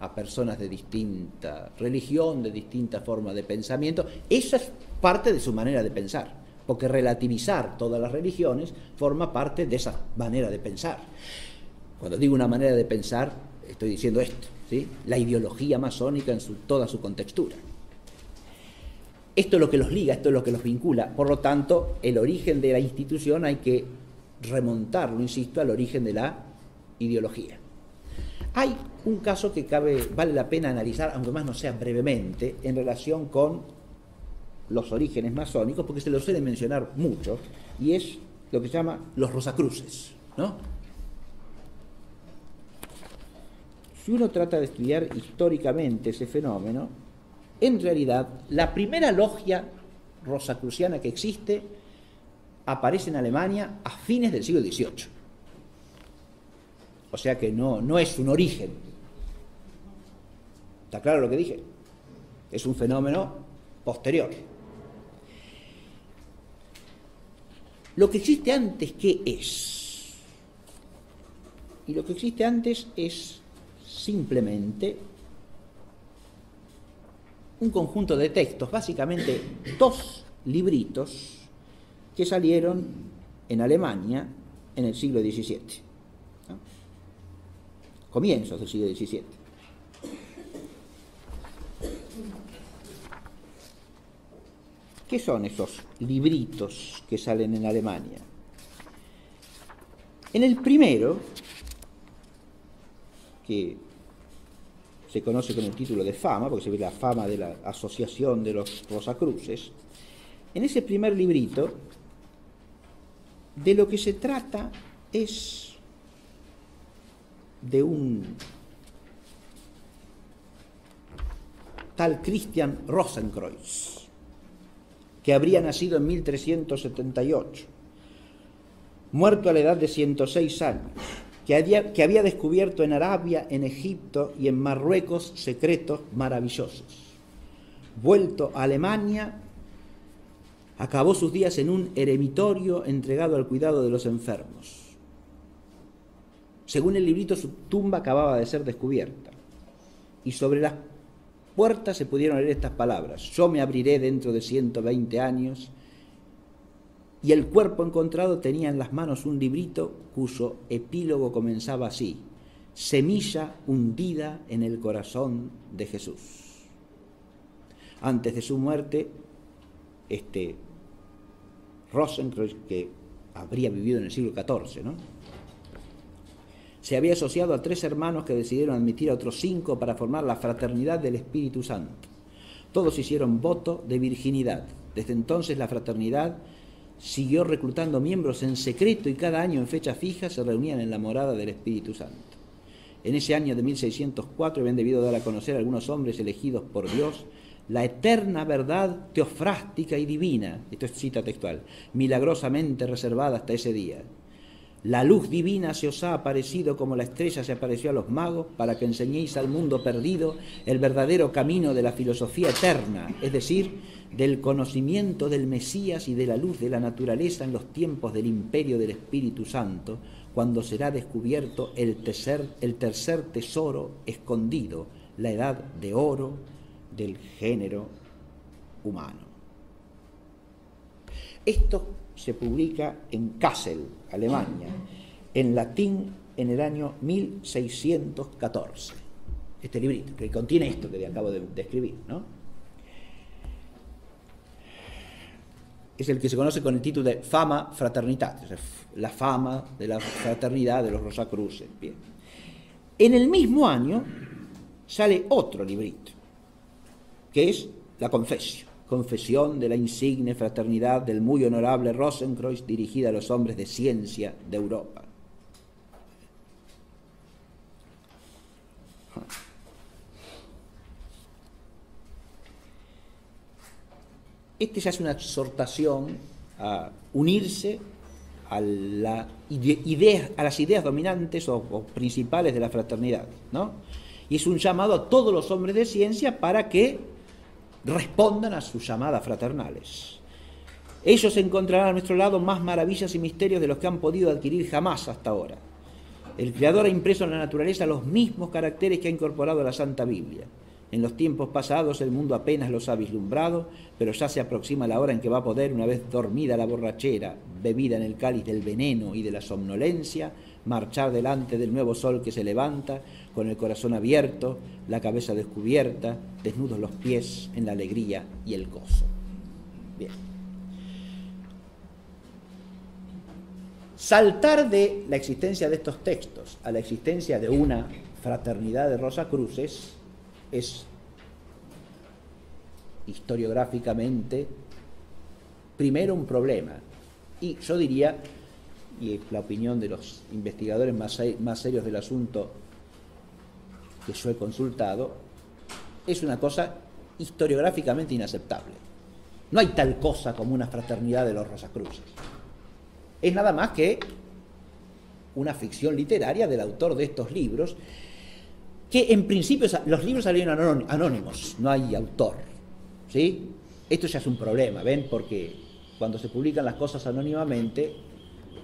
a personas de distinta religión, de distinta forma de pensamiento. Esa es parte de su manera de pensar, porque relativizar todas las religiones forma parte de esa manera de pensar. Cuando digo una manera de pensar, estoy diciendo esto, ¿sí? La ideología masónica en toda su contextura. Esto es lo que los liga, esto es lo que los vincula. Por lo tanto, el origen de la institución hay que remontarlo, insisto, al origen de la ideología. Hay un caso que vale la pena analizar, aunque más no sea brevemente, en relación con los orígenes masónicos, porque se los suele mencionar mucho, y es lo que se llama los Rosacruces, ¿no? Si uno trata de estudiar históricamente ese fenómeno, en realidad la primera logia rosacruciana que existe aparece en Alemania a fines del siglo XVIII. O sea que no es un origen. ¿Está claro lo que dije? Es un fenómeno posterior. Lo que existe antes, ¿qué es? Y lo que existe antes es simplemente un conjunto de textos, básicamente 2 libritos que salieron en Alemania en el siglo XVII, ¿no? Comienzos del siglo XVII. ¿Qué son esos libritos que salen en Alemania? En el primero, que se conoce con el título de Fama, porque se ve la fama de la asociación de los Rosacruces, en ese primer librito, de lo que se trata es de un tal Christian Rosenkreuz, que habría nacido en 1378, muerto a la edad de 106 años, que había descubierto en Arabia, en Egipto y en Marruecos secretos maravillosos. Vuelto a Alemania, acabó sus días en un eremitorio entregado al cuidado de los enfermos. Según el librito, su tumba acababa de ser descubierta, y sobre las puertas se pudieron leer estas palabras: yo me abriré dentro de 120 años, y el cuerpo encontrado tenía en las manos un librito cuyo epílogo comenzaba así: semilla hundida en el corazón de Jesús. Antes de su muerte, Rosenkreuz, que habría vivido en el siglo XIV, ¿no?, se había asociado a 3 hermanos que decidieron admitir a otros 5 para formar la Fraternidad del Espíritu Santo. Todos hicieron voto de virginidad. Desde entonces la fraternidad siguió reclutando miembros en secreto y cada año en fecha fija se reunían en la morada del Espíritu Santo. En ese año de 1604 habían debido dar a conocer a algunos hombres elegidos por Dios la eterna verdad teofrástica y divina, esto es cita textual, milagrosamente reservada hasta ese día. La luz divina se os ha aparecido como la estrella se apareció a los magos para que enseñéis al mundo perdido el verdadero camino de la filosofía eterna, es decir, del conocimiento del Mesías y de la luz de la naturaleza en los tiempos del imperio del Espíritu Santo, cuando será descubierto el tercer tesoro escondido, la edad de oro del género humano. Esto se publica en Kassel, Alemania, en latín en el año 1614. Este librito, que contiene esto que acabo de describir, ¿no? Es el que se conoce con el título de Fama Fraternitatis, la fama de la fraternidad de los Rosacruces. Bien. En el mismo año sale otro librito, que es la Confessio, confesión de la insigne fraternidad del muy honorable Rosenkreuz dirigida a los hombres de ciencia de Europa. Este ya es una exhortación a unirse a las ideas dominantes o principales de la fraternidad, ¿no? Y es un llamado a todos los hombres de ciencia para que respondan a sus llamadas fraternales. Ellos encontrarán a nuestro lado más maravillas y misterios de los que han podido adquirir jamás hasta ahora. El Creador ha impreso en la naturaleza los mismos caracteres que ha incorporado a la Santa Biblia. En los tiempos pasados el mundo apenas los ha vislumbrado, pero ya se aproxima la hora en que va a poder, una vez dormida la borrachera, bebida en el cáliz del veneno y de la somnolencia, marchar delante del nuevo sol que se levanta, con el corazón abierto, la cabeza descubierta, desnudos los pies en la alegría y el gozo. Bien. Saltar de la existencia de estos textos a la existencia de una fraternidad de Rosacruces es historiográficamente primero un problema, y yo diría, y es la opinión de los investigadores más serios del asunto que yo he consultado, es una cosa historiográficamente inaceptable. No hay tal cosa como una fraternidad de los Rosacruces. Es nada más que una ficción literaria del autor de estos libros, que en principio los libros salieron anónimos, no hay autor, ¿sí? Esto ya es un problema, ¿ven? Porque cuando se publican las cosas anónimamente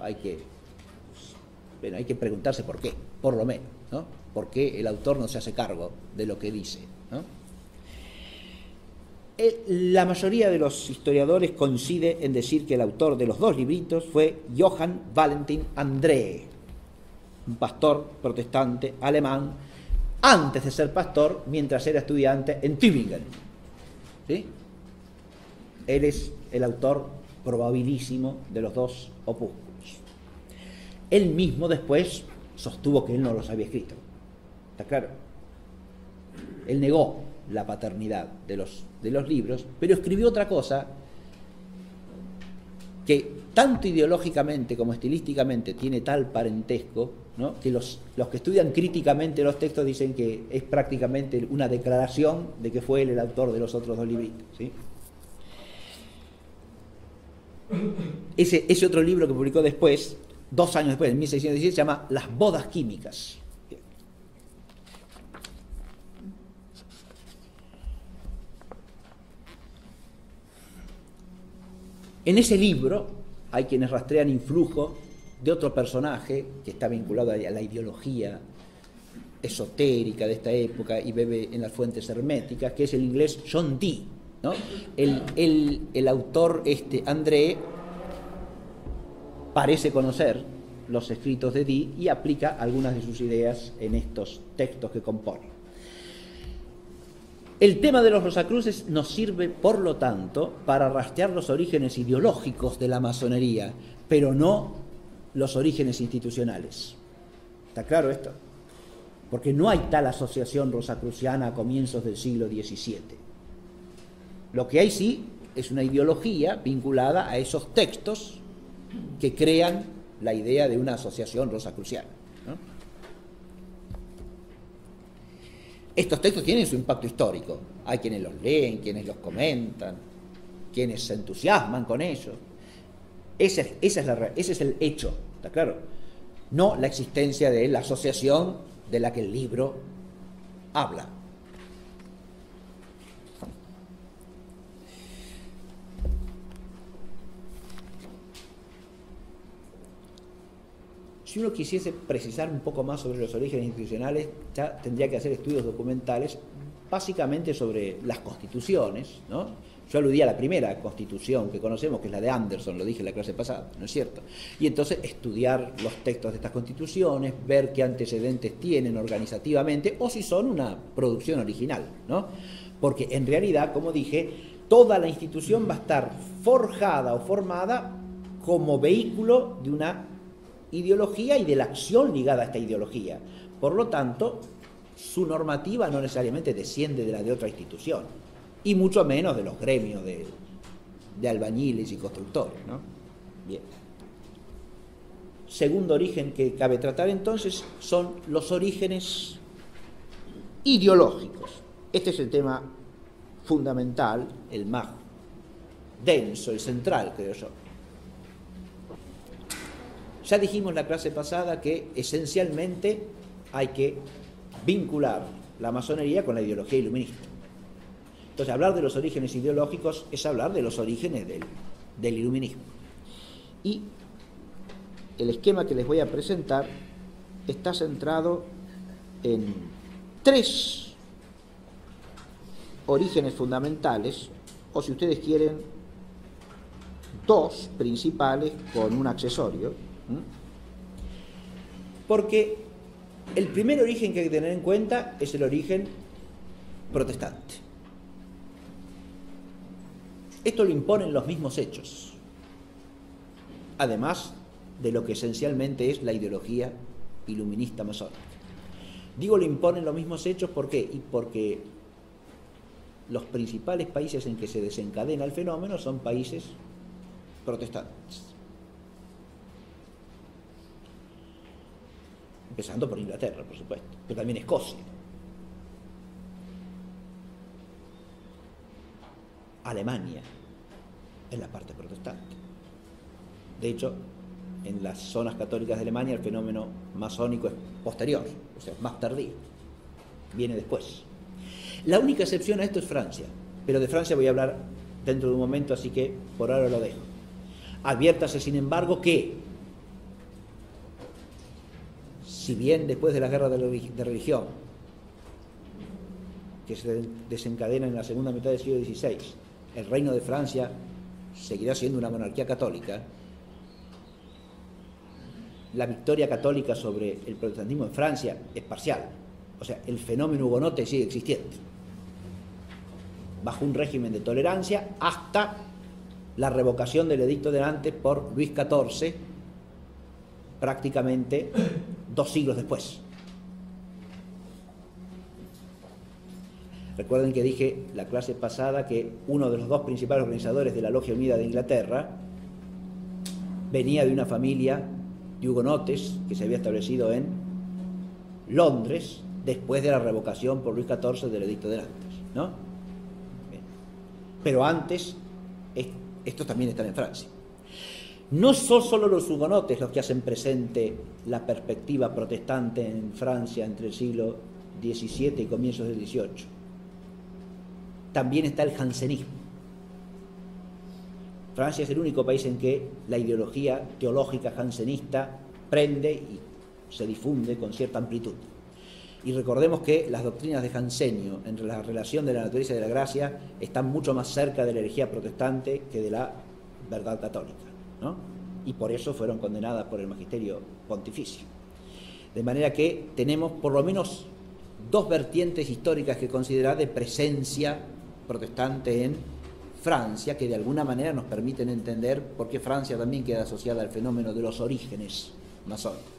hay que preguntarse por qué, por lo menos, ¿no? ¿Por qué el autor no se hace cargo de lo que dice, ¿no? La mayoría de los historiadores coincide en decir que el autor de los dos libritos fue Johann Valentin Andreae, un pastor protestante alemán, antes de ser pastor, mientras era estudiante en Tübingen, ¿sí? Él es el autor probabilísimo de los dos opúsculos. Él mismo después sostuvo que él no los había escrito. ¿Está claro? Él negó la paternidad de los libros, pero escribió otra cosa que tanto ideológicamente como estilísticamente tiene tal parentesco, ¿no? Que los que estudian críticamente los textos dicen que es prácticamente una declaración de que fue él el autor de los otros dos libritos, ¿sí? Ese otro libro que publicó después, 2 años después, en 1617, se llama Las bodas químicas. En ese libro hay quienes rastrean influjo de otro personaje que está vinculado a la ideología esotérica de esta época y bebe en las fuentes herméticas, que es el inglés John Dee, ¿no? El autor André parece conocer los escritos de Dee y aplica algunas de sus ideas en estos textos que compone. El tema de los Rosacruces nos sirve, por lo tanto, para rastrear los orígenes ideológicos de la masonería, pero no los orígenes institucionales. ¿Está claro esto? Porque no hay tal asociación rosacruciana a comienzos del siglo XVII. Lo que hay sí es una ideología vinculada a esos textos que crean la idea de una asociación rosacruciana, ¿no? Estos textos tienen su impacto histórico. Hay quienes los leen, quienes los comentan, quienes se entusiasman con ellos. Ese es el hecho, ¿está claro? No la existencia de la asociación de la que el libro habla. Si uno quisiese precisar un poco más sobre los orígenes institucionales, ya tendría que hacer estudios documentales, básicamente sobre las constituciones, ¿no? Yo aludí a la primera constitución que conocemos, que es la de Anderson, lo dije en la clase pasada, ¿no es cierto? Y entonces estudiar los textos de estas constituciones, ver qué antecedentes tienen organizativamente, o si son una producción original, ¿no? Porque en realidad, como dije, toda la institución va a estar forjada o formada como vehículo de una ideología y de la acción ligada a esta ideología. Por lo tanto, su normativa no necesariamente desciende de la de otra institución. y mucho menos de los gremios de albañiles y constructores, ¿no? Bien. Segundo origen que cabe tratar entonces son los orígenes ideológicos. Este es el tema fundamental, el más denso, el central, creo yo. Ya dijimos la clase pasada que esencialmente hay que vincular la masonería con la ideología iluminista. Entonces, hablar de los orígenes ideológicos es hablar de los orígenes del iluminismo. Y el esquema que les voy a presentar está centrado en 3 orígenes fundamentales, o si ustedes quieren, 2 principales con un accesorio, porque el primer origen que hay que tener en cuenta es el origen protestante. Esto lo imponen los mismos hechos, además de lo que esencialmente es la ideología iluminista masónica. Digo, lo imponen los mismos hechos, ¿por qué? Y porque los principales países en que se desencadena el fenómeno son países protestantes. Empezando por Inglaterra, por supuesto, pero también Escocia. Alemania es la parte protestante. De hecho, en las zonas católicas de Alemania el fenómeno masónico es posterior, o sea, más tardío, viene después. La única excepción a esto es Francia, pero de Francia voy a hablar dentro de un momento, así que por ahora lo dejo. Adviértase, sin embargo, que si bien después de la guerra de religión, que se desencadena en la segunda mitad del siglo XVI, el reino de Francia seguirá siendo una monarquía católica, la victoria católica sobre el protestantismo en Francia es parcial. O sea, el fenómeno hugonote sigue existiendo, bajo un régimen de tolerancia, hasta la revocación del edicto de Nantes por Luis XIV, prácticamente 2 siglos después. Recuerden que dije la clase pasada que uno de los 2 principales organizadores de la Logia Unida de Inglaterra venía de una familia de hugonotes que se había establecido en Londres después de la revocación por Luis XIV del edicto de Nantes, ¿no? Bien. Pero antes, estos también están en Francia. No son solo los hugonotes los que hacen presente la perspectiva protestante en Francia entre el siglo XVII y comienzos del XVIII. También está el jansenismo. Francia es el único país en que la ideología teológica jansenista prende y se difunde con cierta amplitud. Y recordemos que las doctrinas de Jansenio entre la relación de la naturaleza y de la gracia están mucho más cerca de la herejía protestante que de la verdad católica, ¿no? Y por eso fueron condenadas por el magisterio pontificio. De manera que tenemos por lo menos 2 vertientes históricas que considerar de presencia protestante en Francia, que de alguna manera nos permiten entender por qué Francia también queda asociada al fenómeno de los orígenes masónicos.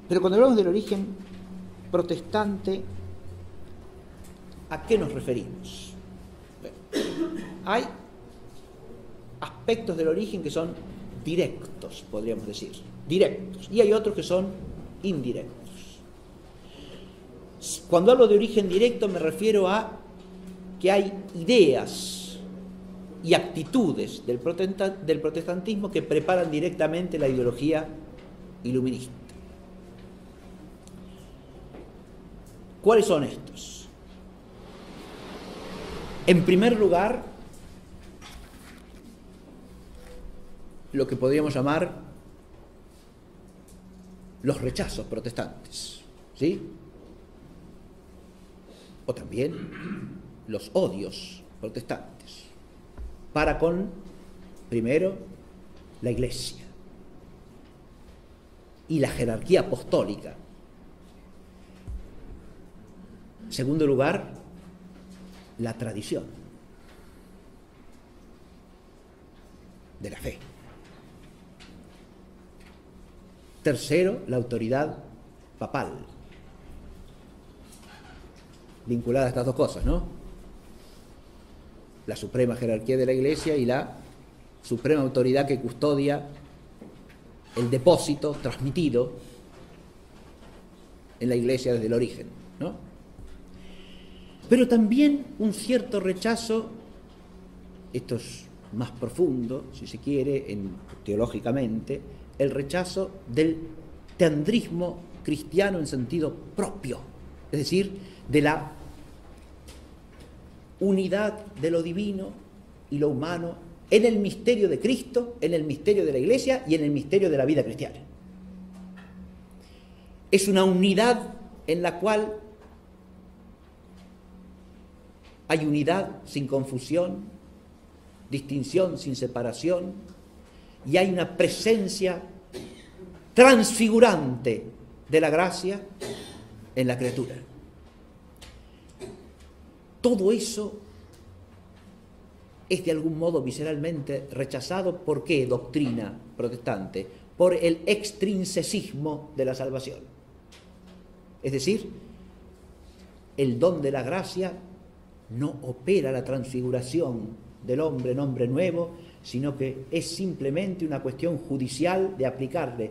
Pero cuando hablamos del origen protestante, ¿a qué nos referimos? Hay aspectos del origen que son directos, podríamos decir, directos, y hay otros que son indirectos. Cuando hablo de origen directo me refiero a que hay ideas y actitudes del protestantismo que preparan directamente la ideología iluminista. ¿Cuáles son estos? En primer lugar, lo que podríamos llamar los rechazos protestantes, ¿sí? O también los odios protestantes para con, primero, la Iglesia y la jerarquía apostólica. En segundo lugar, la tradición de la fe. Tercero, la autoridad papal. vinculada a estas dos cosas, ¿no? La suprema jerarquía de la Iglesia y la suprema autoridad que custodia el depósito transmitido en la Iglesia desde el origen, ¿no? Pero también un cierto rechazo, esto es más profundo, si se quiere, teológicamente, el rechazo del teandrismo cristiano en sentido propio, es decir, de la unidad de lo divino y lo humano en el misterio de Cristo, en el misterio de la Iglesia y en el misterio de la vida cristiana. Es una unidad en la cual hay unidad sin confusión, distinción sin separación, y hay una presencia transfigurante de la gracia en la criatura. Todo eso es de algún modo visceralmente rechazado. ¿Por qué doctrina protestante? Por el extrinsecismo de la salvación. Es decir, el don de la gracia no opera la transfiguración del hombre en hombre nuevo, sino que es simplemente una cuestión judicial de aplicarle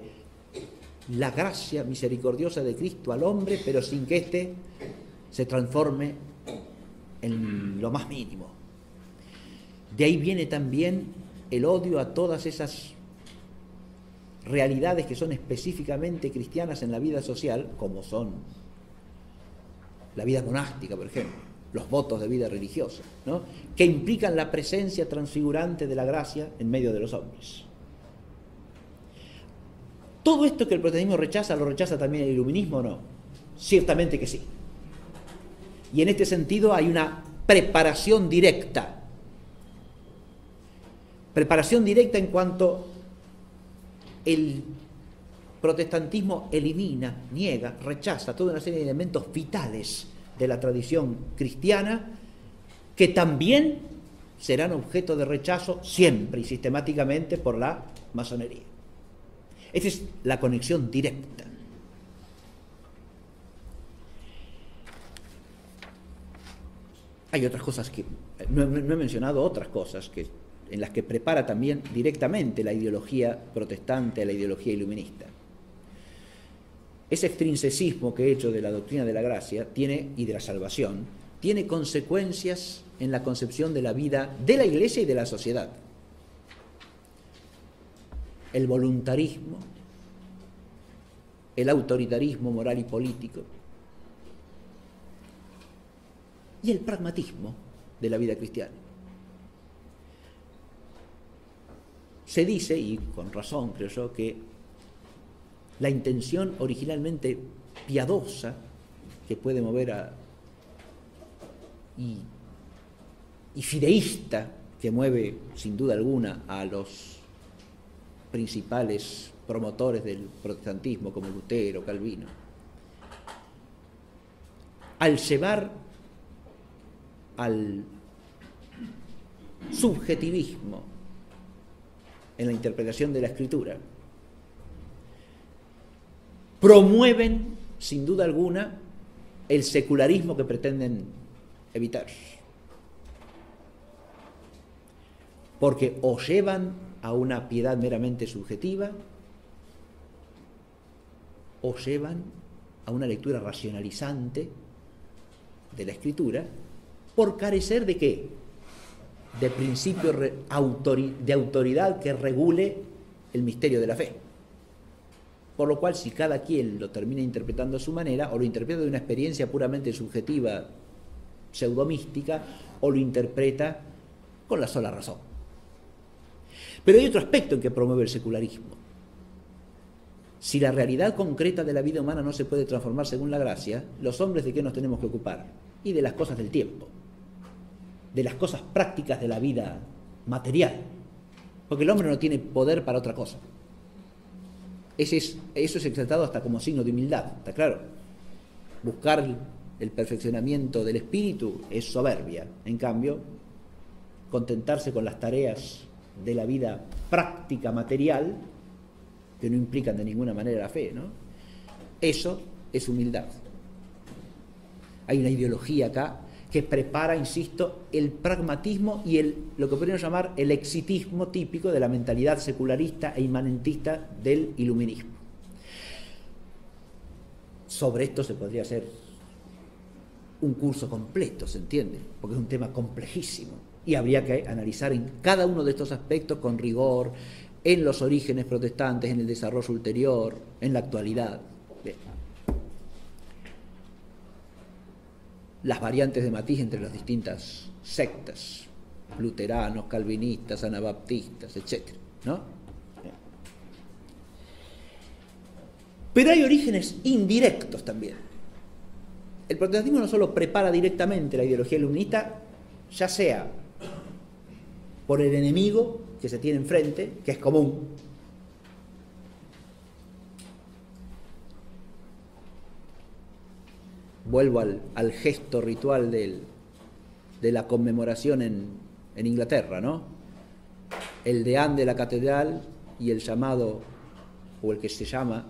la gracia misericordiosa de Cristo al hombre, pero sin que éste se transforme en lo más mínimo. De ahí viene también el odio a todas esas realidades que son específicamente cristianas en la vida social, como son la vida monástica, por ejemplo, los votos de vida religiosa, ¿no?, que implican la presencia transfigurante de la gracia en medio de los hombres. ¿Todo esto que el protestantismo rechaza, lo rechaza también el iluminismo o no? Ciertamente que sí. Y en este sentido hay una preparación directa. Preparación directa en cuanto el protestantismo elimina, niega, rechaza toda una serie de elementos vitales de la tradición cristiana que también serán objeto de rechazo siempre y sistemáticamente por la masonería. Esa es la conexión directa. Hay otras cosas que no he mencionado, otras cosas en las que prepara también directamente la ideología protestante a la ideología iluminista. Ese extrinsecismo que he hecho de la doctrina de la gracia y de la salvación tiene consecuencias en la concepción de la vida de la Iglesia y de la sociedad. El voluntarismo, el autoritarismo moral y político y el pragmatismo de la vida cristiana. Se dice, y con razón creo yo, que la intención originalmente piadosa que puede mover y fideísta que mueve sin duda alguna a los principales promotores del protestantismo como Lutero, Calvino, al llevar al subjetivismo en la interpretación de la Escritura, promueven, sin duda alguna, el secularismo que pretenden evitar. Porque o llevan a una piedad meramente subjetiva o llevan a una lectura racionalizante de la Escritura por carecer ¿de qué? De principio de autoridad que regule el misterio de la fe. Por lo cual, si cada quien lo termina interpretando a su manera, o lo interpreta de una experiencia puramente subjetiva, pseudomística, o lo interpreta con la sola razón. Pero hay otro aspecto en que promueve el secularismo. Si la realidad concreta de la vida humana no se puede transformar según la gracia, los hombres ¿de qué nos tenemos que ocupar? Y de las cosas del tiempo, de las cosas prácticas de la vida material, porque el hombre no tiene poder para otra cosa. Eso es exaltado hasta como signo de humildad, ¿está claro? Buscar el perfeccionamiento del espíritu es soberbia. En cambio, contentarse con las tareas de la vida práctica material, que no implican de ninguna manera la fe, ¿no? Eso es humildad. Hay una ideología acá que prepara, insisto, el pragmatismo y lo que podríamos llamar el exitismo típico de la mentalidad secularista e inmanentista del iluminismo. Sobre esto se podría hacer un curso completo, ¿se entiende? Porque es un tema complejísimo y habría que analizar en cada uno de estos aspectos con rigor, en los orígenes protestantes, en el desarrollo ulterior, en la actualidad. Bien. Las variantes de matiz entre las distintas sectas, luteranos, calvinistas, anabaptistas, etc., ¿no? Pero hay orígenes indirectos también. El protestantismo no solo prepara directamente la ideología iluminista, ya sea por el enemigo que se tiene enfrente, que es común, vuelvo al gesto ritual de la conmemoración en Inglaterra, ¿no? El deán de la catedral y el llamado, o el que se llama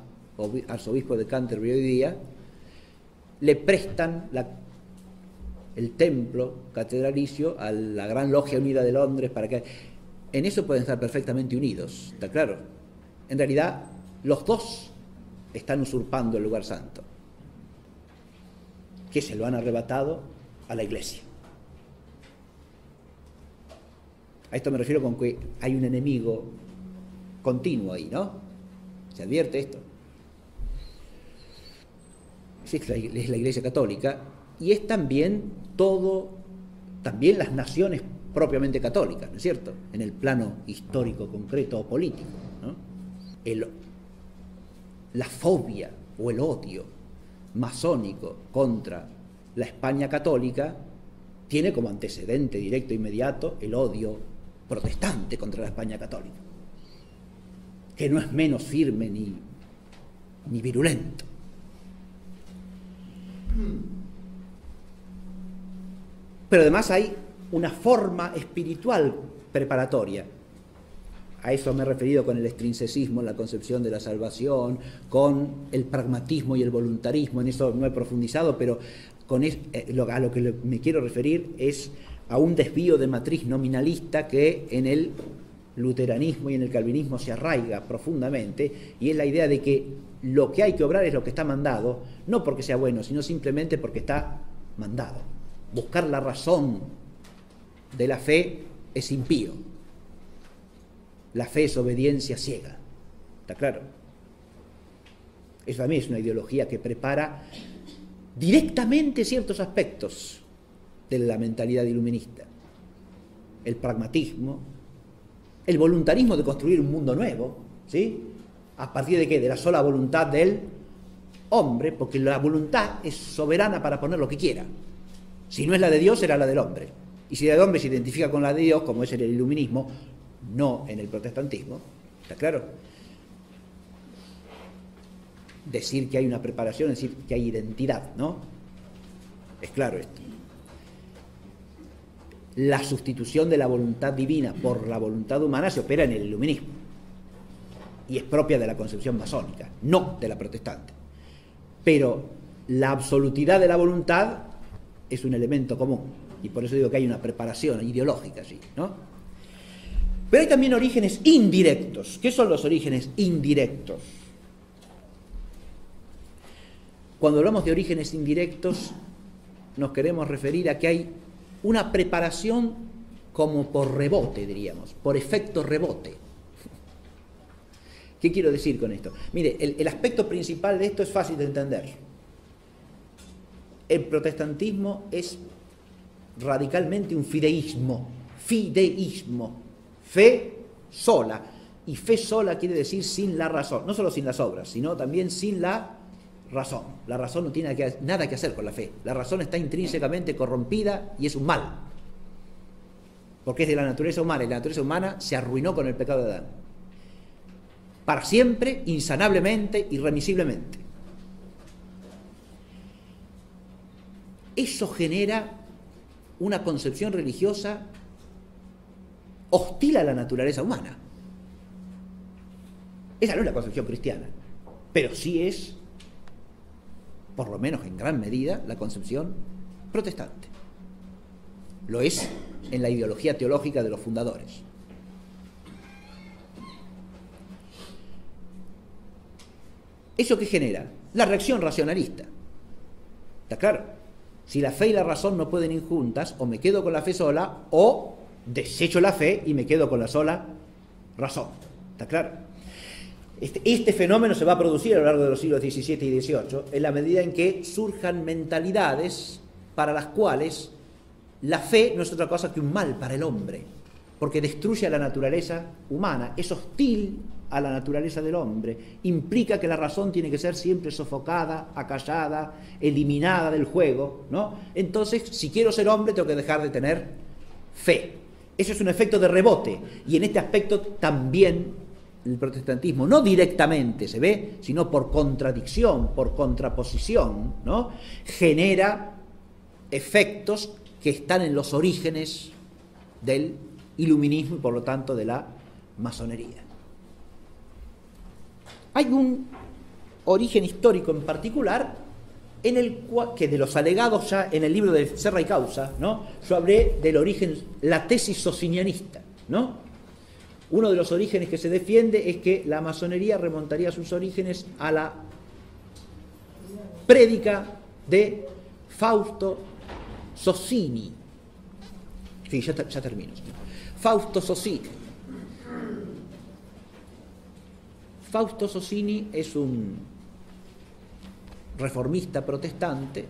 arzobispo de Canterbury hoy día, le prestan el templo catedralicio a la Gran Logia Unida de Londres para que... En eso pueden estar perfectamente unidos, ¿está claro? En realidad, los dos están usurpando el lugar santo, que se lo han arrebatado a la Iglesia. A esto me refiero con que hay un enemigo continuo ahí, ¿no? ¿Se advierte esto? Es la Iglesia Católica y es también también las naciones propiamente católicas, ¿no es cierto? En el plano histórico, concreto o político, ¿no? La fobia o el odio masónico contra la España católica tiene como antecedente directo e inmediato el odio protestante contra la España católica, que no es menos firme ni virulento. Pero además hay una forma espiritual preparatoria. A eso me he referido con el extrinsecismo en la concepción de la salvación, con el pragmatismo y el voluntarismo. En eso no he profundizado, pero a lo que me quiero referir es a un desvío de matriz nominalista que en el luteranismo y en el calvinismo se arraiga profundamente, y es la idea de que lo que hay que obrar es lo que está mandado, no porque sea bueno, sino simplemente porque está mandado. Buscar la razón de la fe es impío. La fe es obediencia ciega. ¿Está claro? Eso también es una ideología que prepara directamente ciertos aspectos de la mentalidad iluminista. El pragmatismo, el voluntarismo de construir un mundo nuevo, ¿sí? ¿A partir de qué? De la sola voluntad del hombre, porque la voluntad es soberana para poner lo que quiera. Si no es la de Dios, será la del hombre. Y si la del hombre se identifica con la de Dios, como es en el iluminismo, no en el protestantismo, ¿está claro? Decir que hay una preparación, decir que hay identidad, ¿no? Es claro esto. La sustitución de la voluntad divina por la voluntad humana se opera en el iluminismo y es propia de la concepción masónica, no de la protestante. Pero la absolutidad de la voluntad es un elemento común y por eso digo que hay una preparación ideológica allí, ¿no? Pero hay también orígenes indirectos. ¿Qué son los orígenes indirectos? Cuando hablamos de orígenes indirectos nos queremos referir a que hay una preparación como por rebote, diríamos, por efecto rebote. ¿Qué quiero decir con esto? Mire, el aspecto principal de esto es fácil de entender. El protestantismo es radicalmente un fideísmo, fe sola. Y fe sola quiere decir sin la razón, no solo sin las obras, sino también sin la razón. La razón no tiene nada que hacer con la fe. La razón está intrínsecamente corrompida y es un mal. Porque es de la naturaleza humana, y la naturaleza humana se arruinó con el pecado de Adán. Para siempre, insanablemente, irremisiblemente. Eso genera una concepción religiosa hostil a la naturaleza humana. Esa no es la concepción cristiana, pero sí es por lo menos en gran medida, la concepción protestante. Lo es en la ideología teológica de los fundadores. ¿Eso qué genera? La reacción racionalista. ¿Está claro? Si la fe y la razón no pueden ir juntas, o me quedo con la fe sola, o desecho la fe y me quedo con la sola razón. ¿Está claro? Este fenómeno se va a producir a lo largo de los siglos XVII y XVIII en la medida en que surjan mentalidades para las cuales la fe no es otra cosa que un mal para el hombre, porque destruye a la naturaleza humana, es hostil a la naturaleza del hombre, implica que la razón tiene que ser siempre sofocada, acallada, eliminada del juego, ¿no? Entonces, si quiero ser hombre, tengo que dejar de tener fe. Eso es un efecto de rebote, y en este aspecto también el protestantismo, no directamente se ve, sino por contradicción, por contraposición, ¿no? Genera efectos que están en los orígenes del iluminismo y por lo tanto de la masonería. Hay un origen histórico en particular en el cual, que de los alegados ya en el libro de Serra y Causa, ¿no? Yo hablé del origen, la tesis socinianista, ¿no? Uno de los orígenes que se defiende es que la masonería remontaría sus orígenes a la prédica de Fausto Socini. Sí, ya termino. Fausto Socini. Fausto Socini es un reformista protestante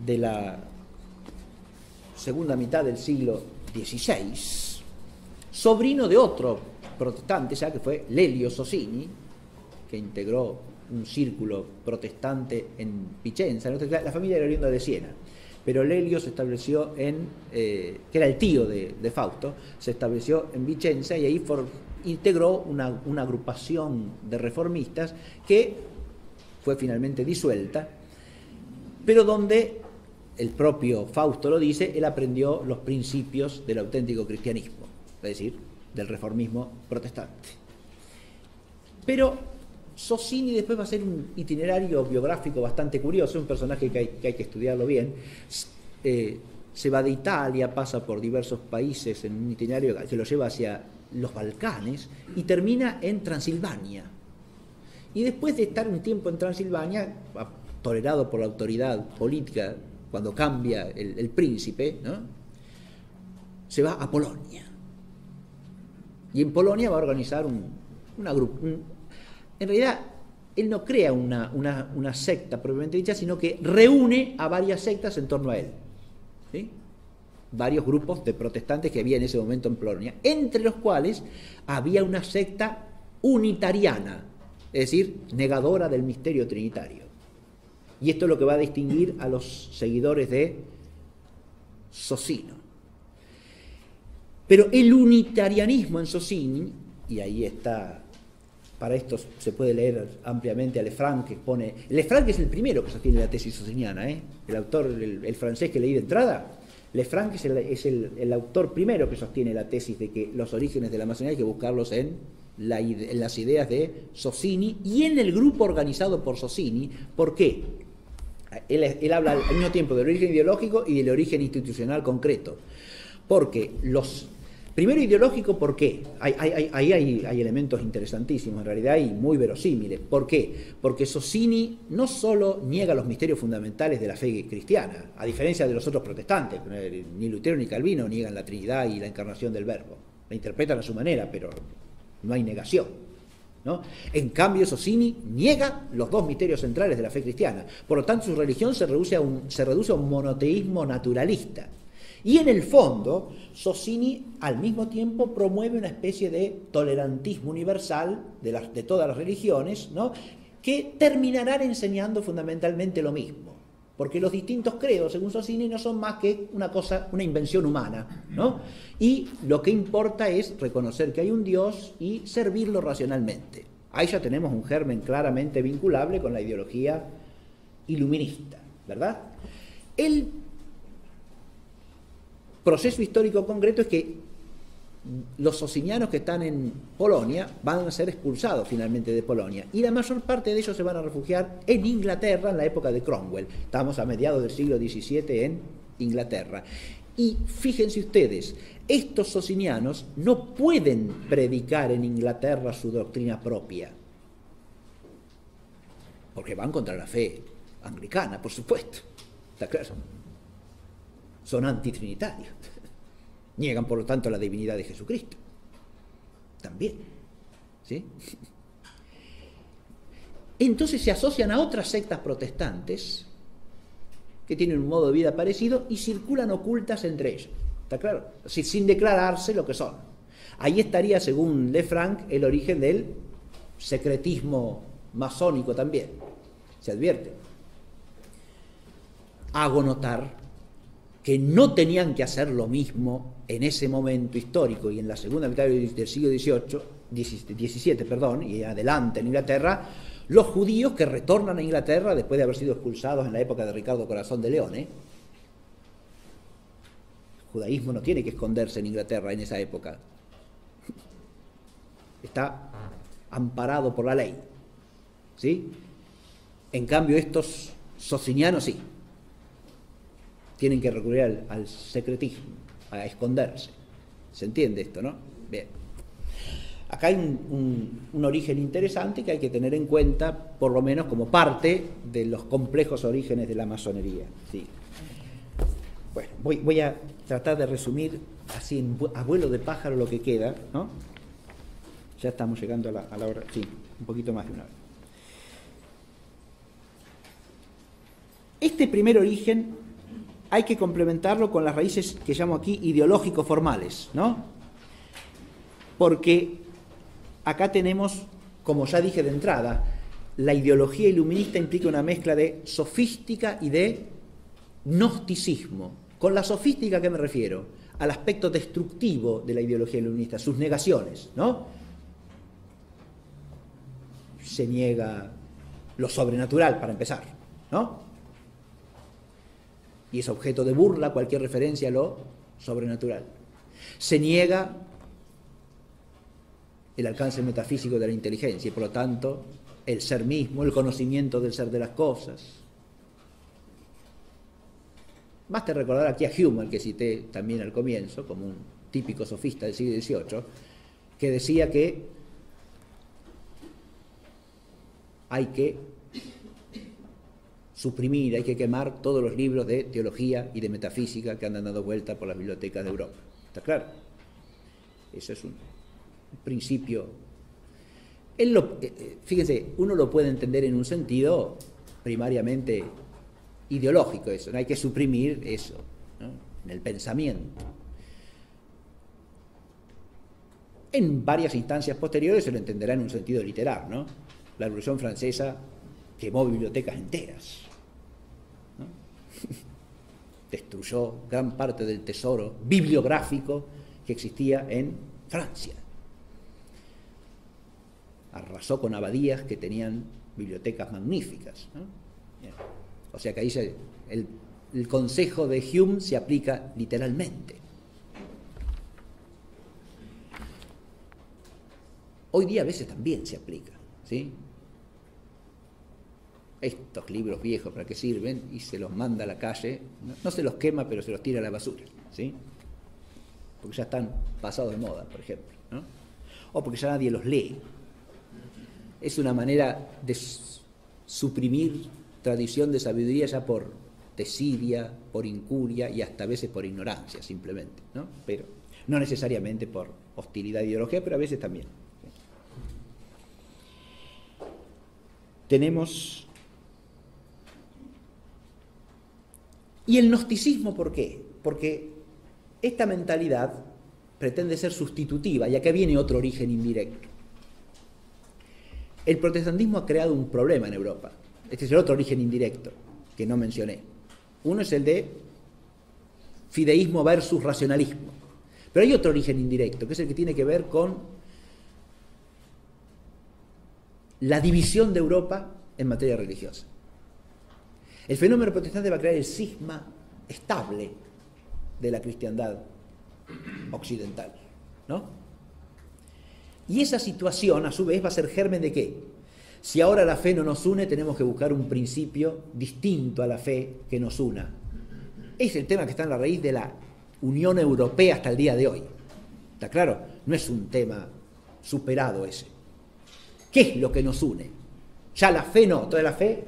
de la segunda mitad del siglo XVI, sobrino de otro protestante, ya que fue Lelio Socini, que integró un círculo protestante en Vicenza. La familia era oriunda de Siena, pero Lelio se estableció que era el tío de Fausto, se estableció en Vicenza y ahí integró una agrupación de reformistas que fue finalmente disuelta, pero donde el propio Fausto lo dice, él aprendió los principios del auténtico cristianismo, es decir, del reformismo protestante. Pero Socini después va a ser un itinerario biográfico bastante curioso, un personaje que hay que estudiarlo bien. Se va de Italia, pasa por diversos países en un itinerario que lo lleva hacia los Balcanes y termina en Transilvania. Y después de estar un tiempo en Transilvania, tolerado por la autoridad política, cuando cambia el príncipe, ¿no?, se va a Polonia. Y en Polonia va a organizar una grupo. En realidad, él no crea una secta propiamente dicha, sino que reúne a varias sectas en torno a él, ¿sí? Varios grupos de protestantes que había en ese momento en Polonia, entre los cuales había una secta unitariana, es decir, negadora del misterio trinitario. Y esto es lo que va a distinguir a los seguidores de Socino. Pero el unitarianismo en Socini, y ahí está, para esto se puede leer ampliamente a Lefranc, que pone... Lefranc es el primero que sostiene la tesis sociniana, ¿eh? El autor, el francés que leí de entrada, Lefranc es el autor primero que sostiene la tesis de que los orígenes de la masonería hay que buscarlos en las ideas de Socini y en el grupo organizado por Socini. ¿Por qué? Él habla al mismo tiempo del origen ideológico y del origen institucional concreto. Porque primero ideológico, ¿por qué? Ahí hay elementos interesantísimos, en realidad, y muy verosímiles. ¿Por qué? Porque Socini no solo niega los misterios fundamentales de la fe cristiana, a diferencia de los otros protestantes, ni Lutero ni Calvino niegan la Trinidad y la encarnación del Verbo. La interpretan a su manera, pero no hay negación, ¿no? En cambio, Socini niega los dos misterios centrales de la fe cristiana. Por lo tanto, su religión se reduce a un monoteísmo naturalista. Y en el fondo, Socini al mismo tiempo promueve una especie de tolerantismo universal de todas las religiones, ¿no?, que terminarán enseñando fundamentalmente lo mismo. Porque los distintos credos, según Socini, no son más que una invención humana, ¿no? Y lo que importa es reconocer que hay un Dios y servirlo racionalmente. Ahí ya tenemos un germen claramente vinculable con la ideología iluminista, ¿verdad? El proceso histórico concreto es que los socinianos que están en Polonia van a ser expulsados finalmente de Polonia, y la mayor parte de ellos se van a refugiar en Inglaterra en la época de Cromwell. Estamos a mediados del siglo XVII en Inglaterra. Y fíjense ustedes, estos socinianos no pueden predicar en Inglaterra su doctrina propia, porque van contra la fe anglicana, por supuesto, está claro. Son antitrinitarios. Niegan, por lo tanto, la divinidad de Jesucristo. También. ¿Sí? Entonces se asocian a otras sectas protestantes que tienen un modo de vida parecido y circulan ocultas entre ellos. ¿Está claro? Sin declararse lo que son. Ahí estaría, según Lefranc, el origen del secretismo masónico también. Se advierte. Hago notar que no tenían que hacer lo mismo en ese momento histórico y en la segunda mitad del siglo XVII, y adelante en Inglaterra, los judíos que retornan a Inglaterra después de haber sido expulsados en la época de Ricardo Corazón de León. El judaísmo no tiene que esconderse en Inglaterra en esa época. Está amparado por la ley. ¿Sí? En cambio, estos socinianos sí. Tienen que recurrir al secretismo, a esconderse. ¿Se entiende esto, no? Bien. Acá hay un origen interesante que hay que tener en cuenta, por lo menos como parte de los complejos orígenes de la masonería. Sí. Bueno, voy a tratar de resumir así a vuelo de pájaro lo que queda, ¿no? Ya estamos llegando a la hora, sí, un poquito más de una hora. Este primer origen hay que complementarlo con las raíces que llamo aquí ideológicos formales, ¿no? Porque acá tenemos, como ya dije de entrada, la ideología iluminista implica una mezcla de sofística y de gnosticismo. Con la sofística, ¿a qué me refiero? Al aspecto destructivo de la ideología iluminista, sus negaciones, ¿no? Se niega lo sobrenatural, para empezar, ¿no? Y es objeto de burla cualquier referencia a lo sobrenatural. Se niega el alcance metafísico de la inteligencia y, por lo tanto, el ser mismo, el conocimiento del ser de las cosas. Basta recordar aquí a Hume, al que cité también al comienzo, como un típico sofista del siglo XVIII, que decía que hay que suprimir, hay que quemar todos los libros de teología y de metafísica que andan dando vuelta por las bibliotecas de Europa. ¿Está claro? Eso es un principio. Fíjense, uno lo puede entender en un sentido primariamente ideológico, eso, no hay que suprimir eso, ¿no? En el pensamiento. En varias instancias posteriores se lo entenderá en un sentido literal, ¿no? La Revolución Francesa quemó bibliotecas enteras, ¿no? Destruyó gran parte del tesoro bibliográfico que existía en Francia. Arrasó con abadías que tenían bibliotecas magníficas, ¿no? O sea que ahí el consejo de Hume se aplica literalmente. Hoy día a veces también se aplica, ¿sí? Estos libros viejos, ¿para qué sirven? Y se los manda a la calle, no se los quema, pero se los tira a la basura, ¿sí? Porque ya están pasados de moda, por ejemplo, ¿no? O porque ya nadie los lee. Es una manera de suprimir tradición de sabiduría ya por desidia, por incuria y hasta a veces por ignorancia, simplemente, ¿no? Pero no necesariamente por hostilidad ideológica, pero a veces también. Tenemos... ¿Y el gnosticismo por qué? Porque esta mentalidad pretende ser sustitutiva, y acá viene otro origen indirecto. El protestantismo ha creado un problema en Europa. Este es el otro origen indirecto que no mencioné. Uno es el de fideísmo versus racionalismo. Pero hay otro origen indirecto, que es el que tiene que ver con la división de Europa en materia religiosa. El fenómeno protestante va a crear el cisma estable de la cristiandad occidental. ¿no? Y esa situación, a su vez, va a ser germen de ¿qué? Si ahora la fe no nos une, tenemos que buscar un principio distinto a la fe que nos una. Es el tema que está en la raíz de la Unión Europea hasta el día de hoy. ¿Está claro? No es un tema superado ese. ¿Qué es lo que nos une? Ya la fe no, toda la fe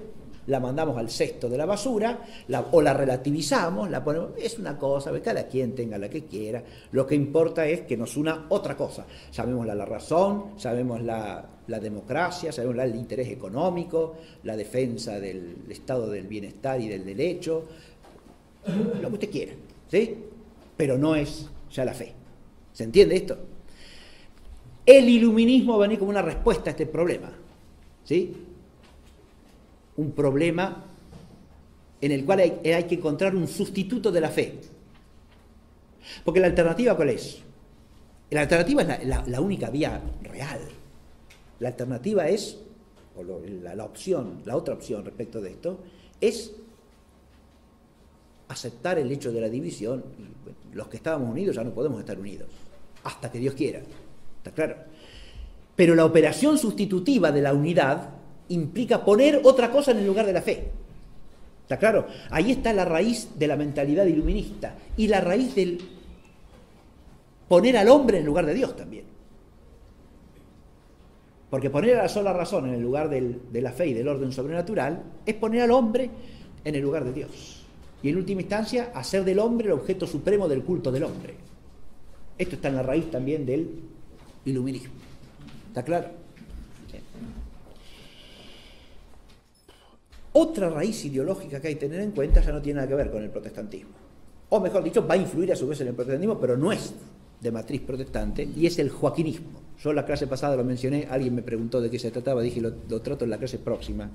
la mandamos al cesto de la basura, o la relativizamos, la ponemos, es una cosa, cada quien tenga la que quiera, lo que importa es que nos una otra cosa, llamémosla la razón, llamémosla la democracia, llamémosla el interés económico, la defensa del estado del bienestar y del derecho, lo que usted quiera, ¿sí? Pero no es ya la fe. ¿Se entiende esto? El iluminismo va a venir como una respuesta a este problema, ¿sí? Un problema en el cual hay que encontrar un sustituto de la fe. Porque la alternativa, ¿cuál es? La alternativa es la única vía real. La alternativa es, o la opción, la otra opción respecto de esto, es aceptar el hecho de la división. Los que estábamos unidos ya no podemos estar unidos, hasta que Dios quiera. ¿Está claro? Pero la operación sustitutiva de la unidad implica poner otra cosa en el lugar de la fe. ¿Está claro? Ahí está la raíz de la mentalidad iluminista y la raíz del poner al hombre en lugar de Dios también. Porque poner a la sola razón en el lugar de la fe y del orden sobrenatural es poner al hombre en el lugar de Dios. Y en última instancia, hacer del hombre el objeto supremo del culto del hombre. Esto está en la raíz también del iluminismo. ¿Está claro? Otra raíz ideológica que hay que tener en cuenta ya no tiene nada que ver con el protestantismo. O mejor dicho, va a influir a su vez en el protestantismo, pero no es de matriz protestante, y es el joaquinismo. Yo la clase pasada lo mencioné, alguien me preguntó de qué se trataba, dije lo trato en la clase próxima.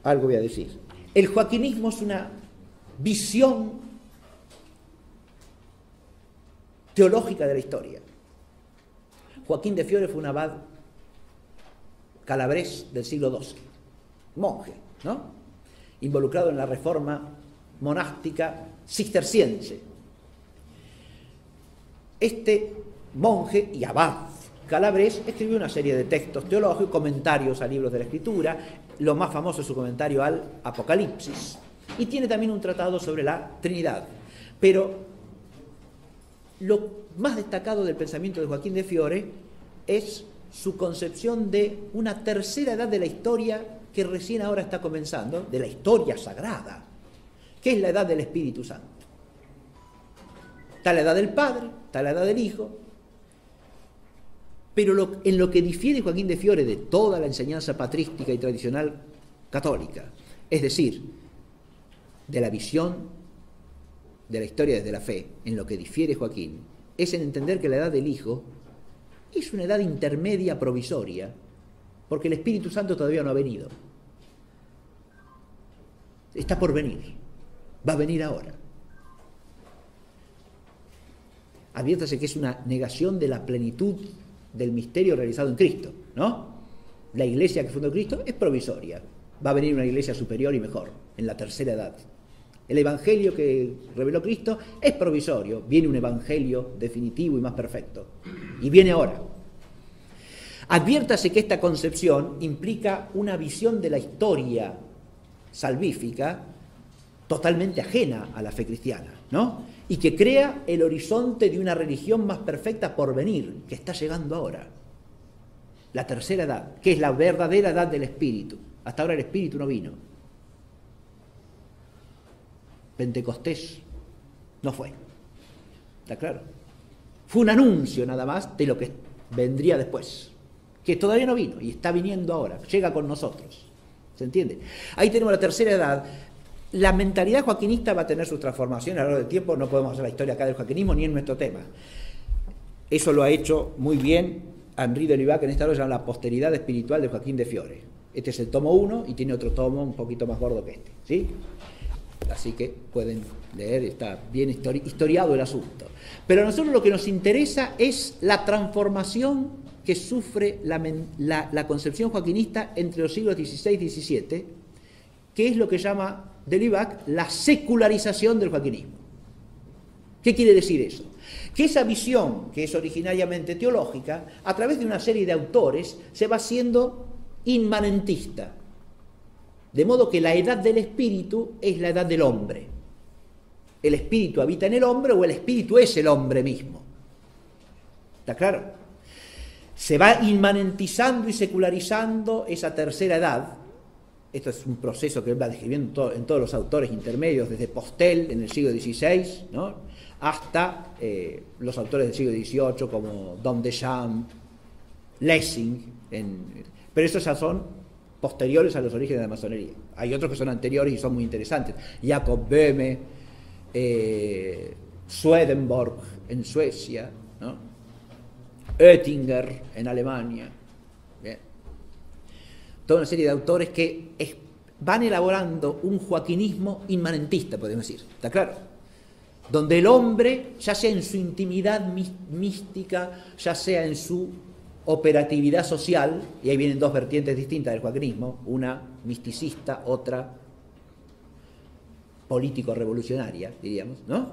Algo voy a decir. El joaquinismo es una visión teológica de la historia. Joaquín de Fiore fue un abad calabrés del siglo XII, monje, ¿no? Involucrado en la reforma monástica cisterciense. Este monje y abad calabrés escribió una serie de textos teológicos, comentarios a libros de la Escritura, lo más famoso es su comentario al Apocalipsis, y tiene también un tratado sobre la Trinidad. Pero lo más destacado del pensamiento de Joaquín de Fiore es su concepción de una tercera edad de la historia que recién ahora está comenzando, de la historia sagrada, que es la edad del Espíritu Santo. Está la edad del Padre, está la edad del Hijo, pero en lo que difiere Joaquín de Fiore de toda la enseñanza patrística y tradicional católica, es decir, de la visión de la historia desde la fe, en lo que difiere Joaquín, es en entender que la edad del Hijo es una edad intermedia provisoria, porque el Espíritu Santo todavía no ha venido. Está por venir, va a venir ahora. Adviértase que es una negación de la plenitud del misterio realizado en Cristo, ¿no? La iglesia que fundó Cristo es provisoria, va a venir una iglesia superior y mejor, en la tercera edad. El evangelio que reveló Cristo es provisorio, viene un evangelio definitivo y más perfecto, y viene ahora. Adviértase que esta concepción implica una visión de la historia salvífica totalmente ajena a la fe cristiana, ¿no? Y que crea el horizonte de una religión más perfecta por venir, que está llegando ahora. La tercera edad, que es la verdadera edad del Espíritu. Hasta ahora el Espíritu no vino. Pentecostés no fue. ¿Está claro? Fue un anuncio nada más de lo que vendría después, que todavía no vino y está viniendo ahora, llega con nosotros. ¿Se entiende? Ahí tenemos la tercera edad. La mentalidad joaquinista va a tener sus transformaciones a lo largo del tiempo, no podemos hacer la historia acá del joaquinismo ni en nuestro tema. Eso lo ha hecho muy bien Henri de Lubac en esta obra, llama La posteridad espiritual de Joaquín de Fiore. Este es el tomo 1 y tiene otro tomo un poquito más gordo que este, ¿sí? Así que pueden leer, está bien historiado el asunto. Pero a nosotros lo que nos interesa es la transformación que sufre la concepción joaquinista entre los siglos XVI y XVII, que es lo que llama de Lubac la secularización del joaquinismo. ¿Qué quiere decir eso? Que esa visión, que es originariamente teológica, a través de una serie de autores, se va haciendo inmanentista. De modo que la edad del espíritu es la edad del hombre. El espíritu habita en el hombre o el espíritu es el hombre mismo. ¿Está claro? Se va inmanentizando y secularizando esa tercera edad. Esto es un proceso que él va describiendo en todos los autores intermedios, desde Postel en el siglo XVI, ¿no?, hasta los autores del siglo XVIII como Dom Deschamps, Lessing, pero esos ya son posteriores a los orígenes de la masonería. Hay otros que son anteriores y son muy interesantes. Jacob Böhme, Swedenborg en Suecia, ¿no?, Oettinger en Alemania. Bien. Toda una serie de autores que van elaborando un joaquinismo inmanentista, podemos decir. ¿Está claro? Donde el hombre, ya sea en su intimidad mística, ya sea en su operatividad social, y ahí vienen dos vertientes distintas del joaquinismo, una misticista, otra político-revolucionaria, diríamos, ¿no?,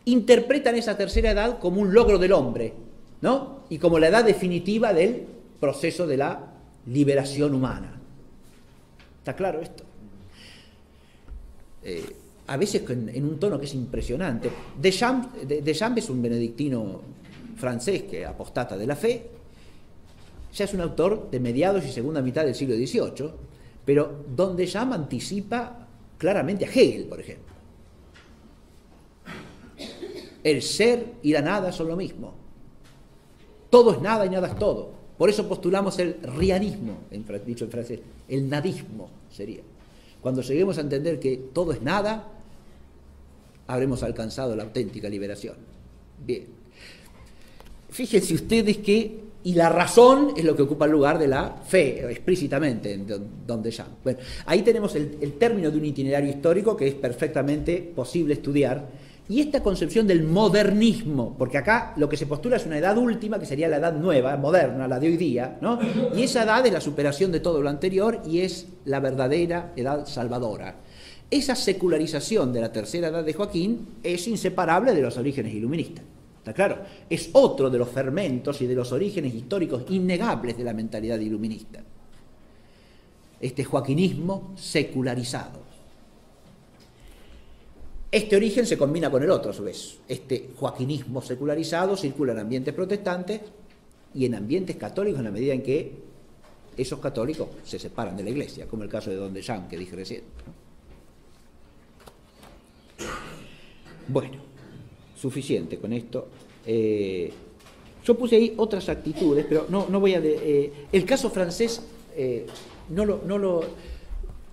interpretan esa tercera edad como un logro del hombre, ¿no?, y como la edad definitiva del proceso de la liberación humana. ¿Está claro esto? A veces en un tono que es impresionante. Deschamps es un benedictino francés que apostata de la fe, ya es un autor de mediados y segunda mitad del siglo XVIII, pero Don Deschamps anticipa claramente a Hegel, por ejemplo. El ser y la nada son lo mismo. Todo es nada y nada es todo. Por eso postulamos el rianismo, dicho en francés, el nadismo sería. Cuando lleguemos a entender que todo es nada, habremos alcanzado la auténtica liberación. Bien. Fíjense ustedes que, y la razón es lo que ocupa el lugar de la fe, explícitamente, en Don Deschamps. Bueno, ahí tenemos el término de un itinerario histórico que es perfectamente posible estudiar, y esta concepción del modernismo, porque acá lo que se postula es una edad última, que sería la edad nueva, moderna, la de hoy día, ¿no? Y esa edad es la superación de todo lo anterior y es la verdadera edad salvadora. Esa secularización de la tercera edad de Joaquín es inseparable de los orígenes iluministas. ¿Está claro? Es otro de los fermentos y de los orígenes históricos innegables de la mentalidad iluminista. Este joaquinismo secularizado. Este origen se combina con el otro, a su vez. Este joaquinismo secularizado circula en ambientes protestantes y en ambientes católicos en la medida en que esos católicos se separan de la Iglesia, como el caso de Don Deschamps que dije recién. Bueno, suficiente con esto. Yo puse ahí otras actitudes, pero no voy a... el caso francés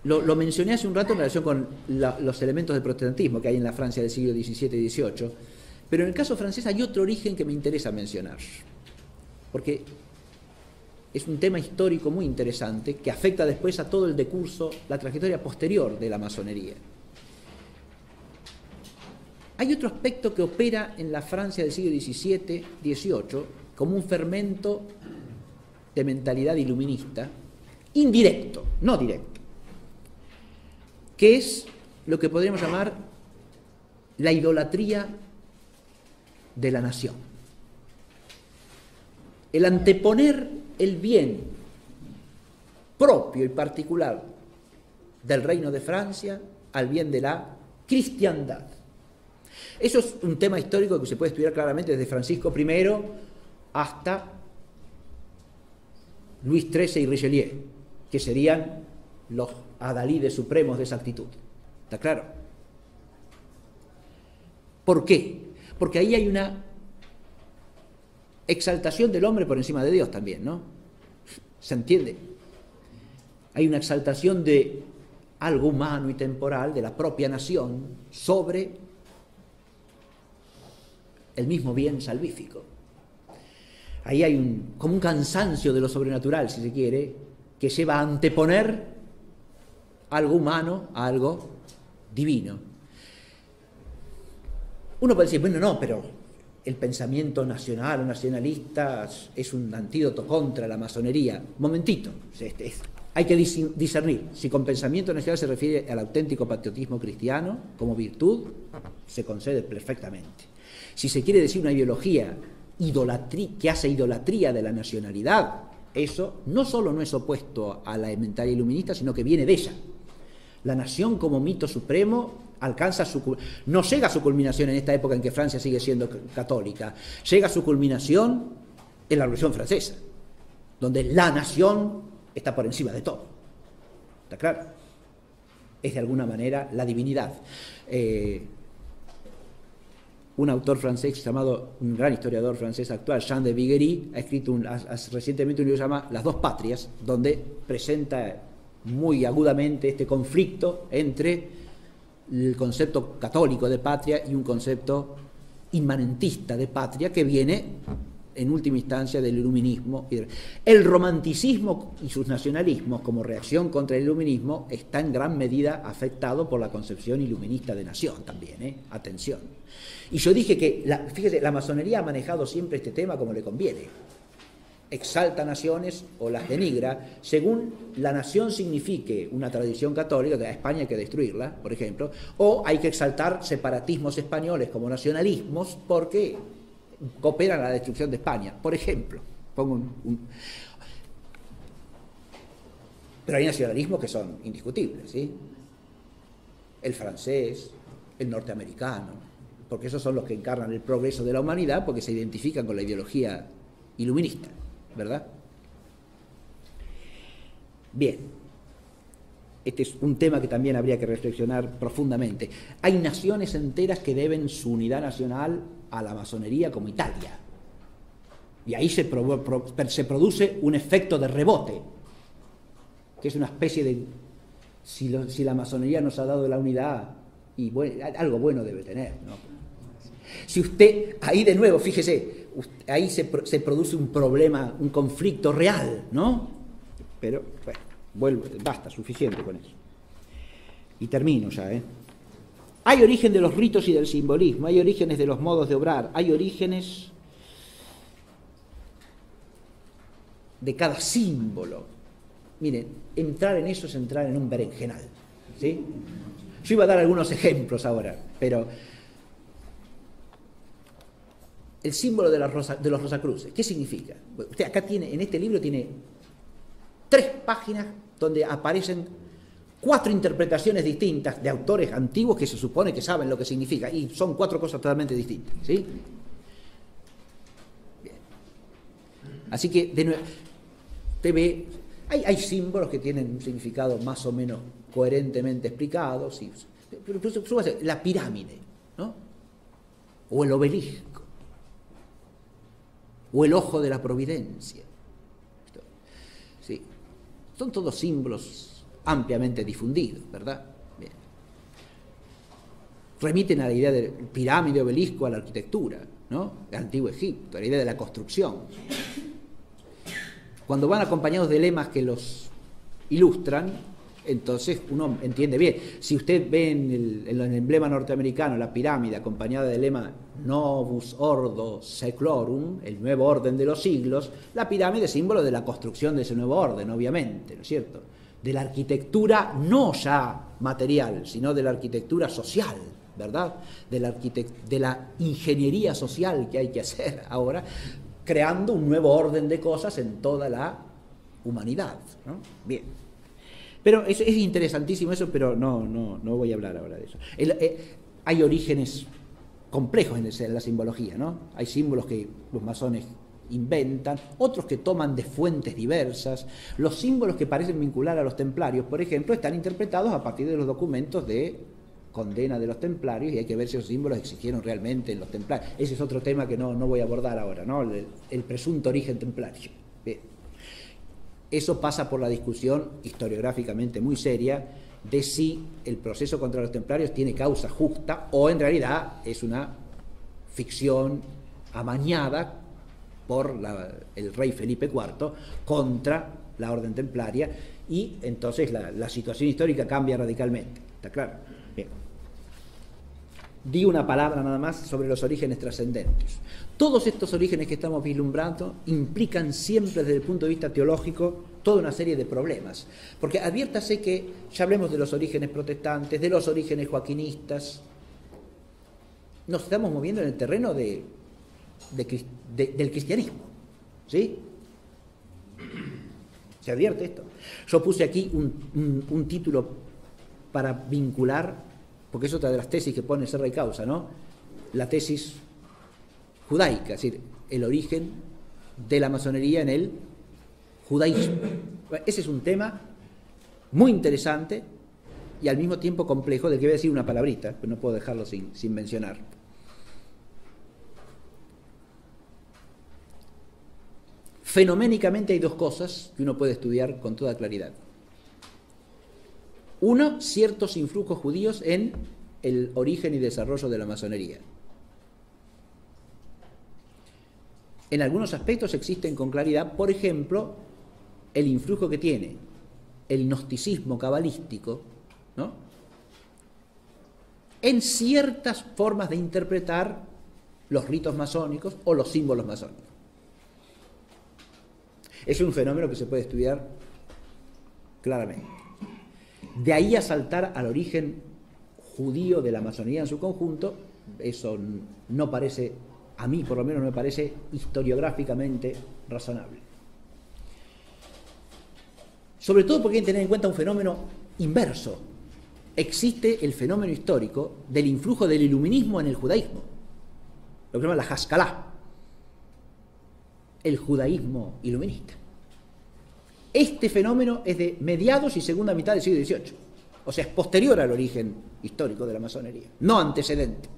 lo mencioné hace un rato en relación con los elementos del protestantismo que hay en la Francia del siglo XVII y XVIII, pero en el caso francés hay otro origen que me interesa mencionar, porque es un tema histórico muy interesante que afecta después a todo el decurso, la trayectoria posterior de la masonería. Hay otro aspecto que opera en la Francia del siglo XVII, XVIII, como un fermento de mentalidad iluminista, indirecto, no directo, que es lo que podríamos llamar la idolatría de la nación. El anteponer el bien propio y particular del reino de Francia al bien de la cristiandad. Eso es un tema histórico que se puede estudiar claramente desde Francisco I hasta Luis XIII y Richelieu, que serían los adalides supremos de esa actitud. ¿Está claro? ¿Por qué? Porque ahí hay una exaltación del hombre por encima de Dios también, ¿no? ¿Se entiende? Hay una exaltación de algo humano y temporal, de la propia nación, sobre el mismo bien salvífico. Ahí hay como un cansancio de lo sobrenatural, si se quiere, que lleva a anteponer algo humano a algo divino. Uno puede decir, bueno, no, pero el pensamiento nacional o nacionalista es un antídoto contra la masonería. Momentito, Hay que discernir si con pensamiento nacional se refiere al auténtico patriotismo cristiano como virtud, se concede perfectamente. Si se quiere decir una ideología que hace idolatría de la nacionalidad, eso no solo no es opuesto a la elementaria iluminista, sino que viene de ella. La nación como mito supremo no llega a su culminación en esta época en que Francia sigue siendo católica, llega a su culminación en la Revolución Francesa, donde la nación está por encima de todo. ¿Está claro? Es de alguna manera la divinidad. Un autor francés llamado, un gran historiador francés actual, Jean de Viguerie, ha escrito recientemente un libro que se llama Las dos patrias, donde presenta muy agudamente este conflicto entre el concepto católico de patria y un concepto inmanentista de patria que viene en última instancia del iluminismo. El romanticismo y sus nacionalismos como reacción contra el iluminismo está en gran medida afectado por la concepción iluminista de nación también, atención. Y yo dije que, fíjese, la masonería ha manejado siempre este tema como le conviene. Exalta naciones o las denigra según la nación signifique una tradición católica, que a España hay que destruirla, por ejemplo, o hay que exaltar separatismos españoles como nacionalismos porque cooperan a la destrucción de España, por ejemplo. Pero hay nacionalismos que son indiscutibles, ¿sí? El francés, el norteamericano, porque esos son los que encarnan el progreso de la humanidad, porque se identifican con la ideología iluminista, ¿verdad? Bien, este es un tema que también habría que reflexionar profundamente. Hay naciones enteras que deben su unidad nacional a la masonería, como Italia, y ahí se produce un efecto de rebote, que es una especie de, si la masonería nos ha dado la unidad, y bueno, algo bueno debe tener, ¿no? Si usted, ahí de nuevo, fíjese, ahí se produce un problema, un conflicto real, ¿no? Pero, bueno, basta, suficiente con eso. Y termino ya, Hay origen de los ritos y del simbolismo, hay orígenes de los modos de obrar, hay orígenes de cada símbolo. Miren, entrar en eso es entrar en un berenjenal, ¿sí? Yo iba a dar algunos ejemplos ahora, pero el símbolo de los Rosacruces, ¿qué significa? Usted acá tiene, en este libro tiene 3 páginas donde aparecen 4 interpretaciones distintas de autores antiguos que se supone que saben lo que significa, y son 4 cosas totalmente distintas, ¿sí? Bien. Así que, de nuevo, usted ve, hay símbolos que tienen un significado más o menos coherentemente explicado, sí. La pirámide, ¿no? O el obelisco, o el ojo de la providencia. Sí. Son todos símbolos ampliamente difundidos, ¿verdad? Bien. Remiten a la idea de pirámide, obelisco, a la arquitectura, ¿no? El antiguo Egipto, a la idea de la construcción. Cuando van acompañados de lemas que los ilustran, entonces uno entiende bien. Si usted ve en el emblema norteamericano la pirámide acompañada del lema Novus Ordo Seclorum, el nuevo orden de los siglos, la pirámide es símbolo de la construcción de ese nuevo orden, obviamente, ¿no es cierto? De la arquitectura no ya material, sino de la arquitectura social, ¿verdad? De la ingeniería social que hay que hacer ahora, creando un nuevo orden de cosas en toda la humanidad, ¿no? Bien. Pero es interesantísimo eso, pero no voy a hablar ahora de eso. Hay orígenes complejos en la simbología, ¿no? Hay símbolos que los masones inventan, otros que toman de fuentes diversas. Los símbolos que parecen vincular a los templarios, por ejemplo, están interpretados a partir de los documentos de condena de los templarios, y hay que ver si esos símbolos existieron realmente en los templarios. Ese es otro tema que no voy a abordar ahora, ¿no? El presunto origen templario. Bien. Eso pasa por la discusión historiográficamente muy seria de si el proceso contra los templarios tiene causa justa o en realidad es una ficción amañada por el rey Felipe IV contra la orden templaria, y entonces la situación histórica cambia radicalmente. ¿Está claro? Bien. di una palabra nada más sobre los orígenes trascendentes. Todos estos orígenes que estamos vislumbrando implican siempre desde el punto de vista teológico toda una serie de problemas. Porque adviértase que ya hablemos de los orígenes protestantes, de los orígenes joaquinistas. Nos estamos moviendo en el terreno del cristianismo. ¿Sí? ¿Se advierte esto? Yo puse aquí un título para vincular, porque es otra de las tesis que pone Serra y Causa, ¿no? La tesis judaica, es decir, el origen de la masonería en el judaísmo. Ese es un tema muy interesante y al mismo tiempo complejo, del que voy a decir una palabrita, pero no puedo dejarlo sin mencionar. Fenoménicamente hay dos cosas que uno puede estudiar con toda claridad. Uno, ciertos influjos judíos en el origen y desarrollo de la masonería. En algunos aspectos existen con claridad, por ejemplo, el influjo que tiene el gnosticismo cabalístico, ¿no?, en ciertas formas de interpretar los ritos masónicos o los símbolos masónicos. Es un fenómeno que se puede estudiar claramente. De ahí a saltar al origen judío de la masonería en su conjunto, eso no parece, a mí por lo menos no me parece historiográficamente razonable. Sobre todo porque hay que tener en cuenta un fenómeno inverso. Existe el fenómeno histórico del influjo del iluminismo en el judaísmo, lo que se llama la Haskalah, el judaísmo iluminista. Este fenómeno es de mediados y segunda mitad del siglo XVIII, o sea, es posterior al origen histórico de la masonería, no antecedente.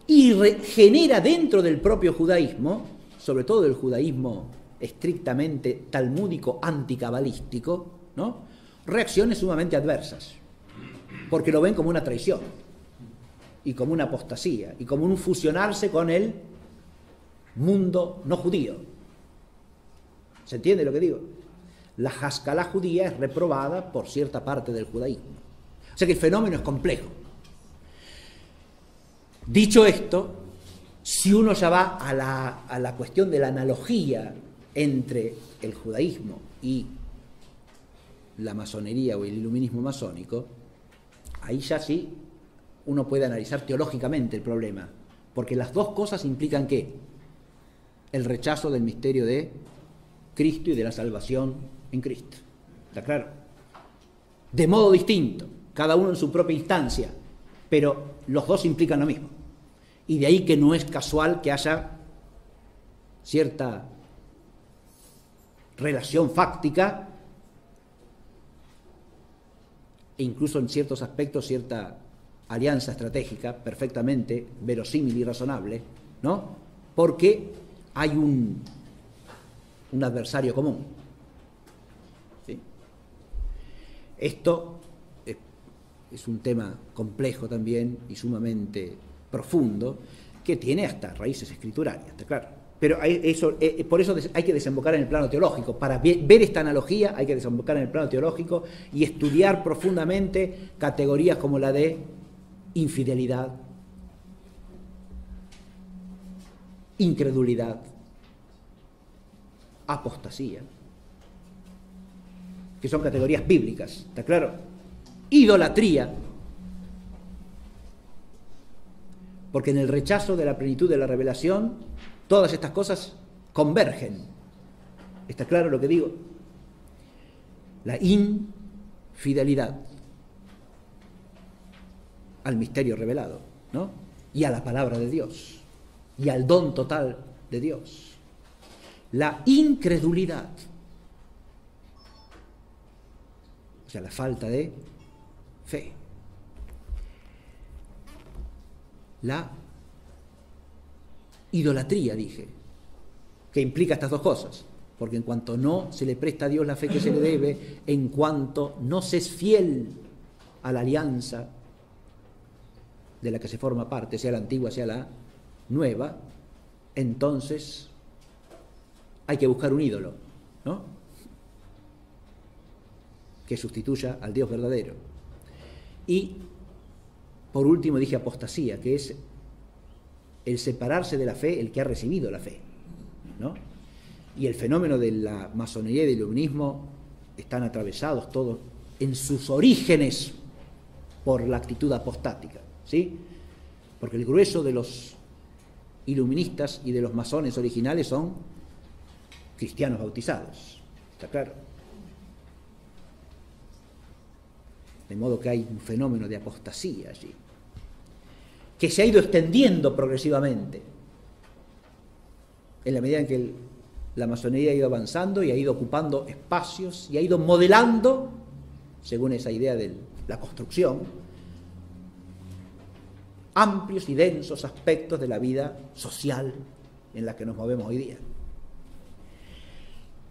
Y genera dentro del propio judaísmo, sobre todo el judaísmo estrictamente talmúdico anticabalístico, ¿no?, reacciones sumamente adversas, porque lo ven como una traición y como una apostasía y como un fusionarse con el mundo no judío. ¿Se entiende lo que digo? La Haskalah judía es reprobada por cierta parte del judaísmo. O sea que el fenómeno es complejo. Dicho esto, si uno ya va a la cuestión de la analogía entre el judaísmo y la masonería o el iluminismo masónico, ahí ya sí uno puede analizar teológicamente el problema, porque las dos cosas implican ¿qué? El rechazo del misterio de Cristo y de la salvación en Cristo. ¿Está claro? De modo distinto, cada uno en su propia instancia, pero los dos implican lo mismo. Y de ahí que no es casual que haya cierta relación fáctica e incluso en ciertos aspectos cierta alianza estratégica perfectamente verosímil y razonable, ¿no? Porque hay un adversario común. ¿Sí? Esto es un tema complejo también y sumamente profundo, que tiene hasta raíces escriturarias, ¿está claro? Pero por eso hay que desembocar en el plano teológico. Para ver esta analogía hay que desembocar en el plano teológico y estudiar profundamente categorías como la de infidelidad, incredulidad, apostasía, que son categorías bíblicas, ¿está claro? Idolatría, porque en el rechazo de la plenitud de la revelación todas estas cosas convergen. ¿Está claro lo que digo? La infidelidad al misterio revelado, ¿no?, y a la palabra de Dios y al don total de Dios. La incredulidad, o sea, la falta de fe. La idolatría, dije, que implica estas dos cosas, porque en cuanto no se le presta a Dios la fe que se le debe, en cuanto no se es fiel a la alianza de la que se forma parte, sea la antigua, sea la nueva, entonces hay que buscar un ídolo, ¿no?, que sustituya al Dios verdadero. Y por último dije apostasía, que es el separarse de la fe, el que ha recibido la fe, ¿no? Y el fenómeno de la masonería y del iluminismo están atravesados todos en sus orígenes por la actitud apostática, ¿sí? Porque el grueso de los iluministas y de los masones originales son cristianos bautizados, ¿está claro? De modo que hay un fenómeno de apostasía allí, que se ha ido extendiendo progresivamente, en la medida en que la masonería ha ido avanzando y ha ido ocupando espacios y ha ido modelando, según esa idea de la construcción, amplios y densos aspectos de la vida social en la que nos movemos hoy día.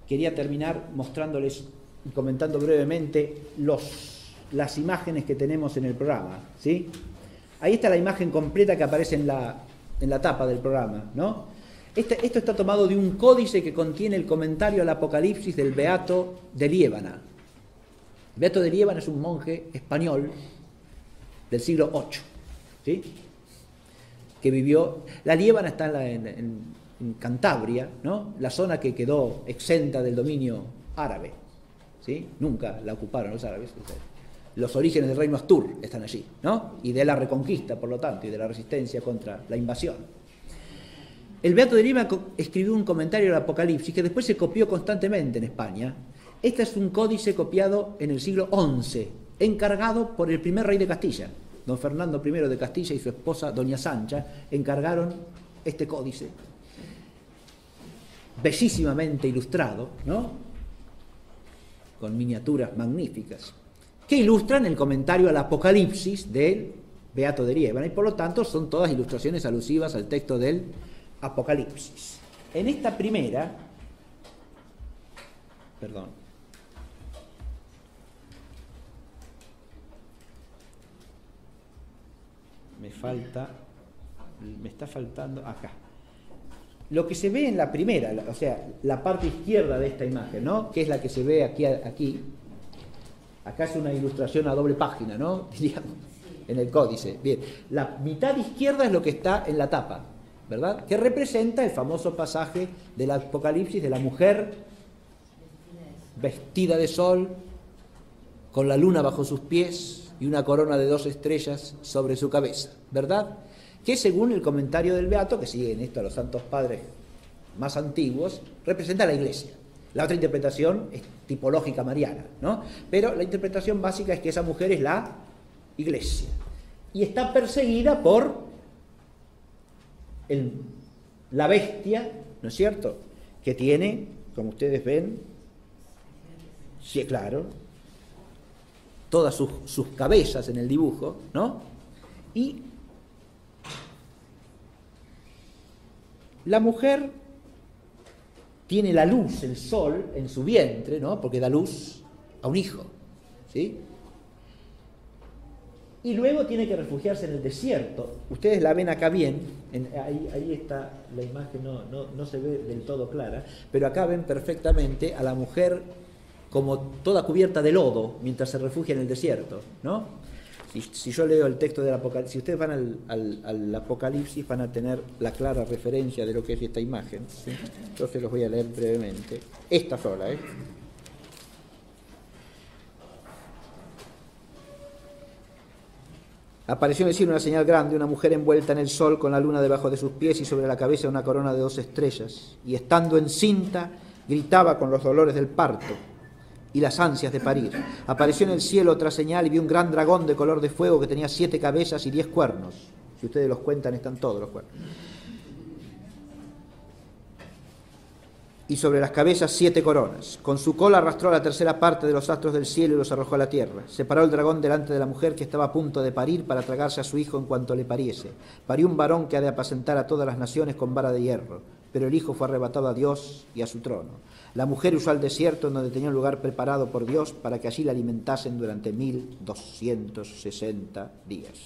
Quería terminar mostrándoles y comentando brevemente las imágenes que tenemos en el programa, ¿sí? Ahí está la imagen completa que aparece en la tapa del programa, ¿no? Esto está tomado de un códice que contiene el comentario al Apocalipsis del Beato de Liébana. El Beato de Liébana es un monje español del siglo VIII, ¿sí? Que vivió... La Liébana está en Cantabria, ¿no? La zona que quedó exenta del dominio árabe, ¿sí? Nunca la ocuparon los árabes. Los orígenes del reino Astur están allí, ¿no? Y de la reconquista, por lo tanto, y de la resistencia contra la invasión. El Beato de Liébana escribió un comentario al Apocalipsis que después se copió constantemente en España. Este es un códice copiado en el siglo XI, encargado por el primer rey de Castilla. Don Fernando I de Castilla y su esposa Doña Sancha encargaron este códice, bellísimamente ilustrado, ¿no? Con miniaturas magníficas, que ilustran el comentario al Apocalipsis del Beato de Liébana, y por lo tanto son todas ilustraciones alusivas al texto del Apocalipsis. En esta primera, me está faltando acá. Lo que se ve en la primera, o sea, la parte izquierda de esta imagen, ¿no? Que es la que se ve aquí. Acá es una ilustración a doble página, ¿no? Diríamos, en el códice. Bien, la mitad izquierda es lo que está en la tapa, ¿verdad? Que representa el famoso pasaje del Apocalipsis de la mujer vestida de sol, con la luna bajo sus pies y una corona de 2 estrellas sobre su cabeza, ¿verdad? Que según el comentario del Beato, que siguen esto a los santos padres más antiguos, representa a la Iglesia. La otra interpretación es tipológica mariana, ¿no? Pero la interpretación básica es que esa mujer es la Iglesia y está perseguida por la bestia, ¿no es cierto?, que tiene, como ustedes ven, sí, claro, todas sus cabezas en el dibujo, ¿no? Y la mujer tiene la luz, el sol, en su vientre, ¿no? Porque da luz a un hijo, ¿sí? Y luego tiene que refugiarse en el desierto. Ustedes la ven acá bien, ahí está la imagen, no se ve del todo clara, pero acá ven perfectamente a la mujer como toda cubierta de lodo mientras se refugia en el desierto, ¿no? Si yo leo el texto del Apocalipsis, si ustedes van al Apocalipsis van a tener la clara referencia de lo que es esta imagen, ¿sí? Yo se los voy a leer brevemente. Esta sola, ¿eh? Apareció en el cielo una señal grande, una mujer envuelta en el sol con la luna debajo de sus pies y sobre la cabeza una corona de 2 estrellas. Y estando encinta, gritaba con los dolores del parto y las ansias de parir. Apareció en el cielo otra señal y vi un gran dragón de color de fuego que tenía 7 cabezas y 10 cuernos. Si ustedes los cuentan, están todos los cuernos. Y sobre las cabezas 7 coronas. Con su cola arrastró la tercera parte de los astros del cielo y los arrojó a la tierra. Se paró el dragón delante de la mujer que estaba a punto de parir para tragarse a su hijo en cuanto le pariese. Parió un varón que ha de apacentar a todas las naciones con vara de hierro. Pero el hijo fue arrebatado a Dios y a su trono. La mujer huyó al desierto en donde tenía un lugar preparado por Dios para que allí la alimentasen durante 1260 días.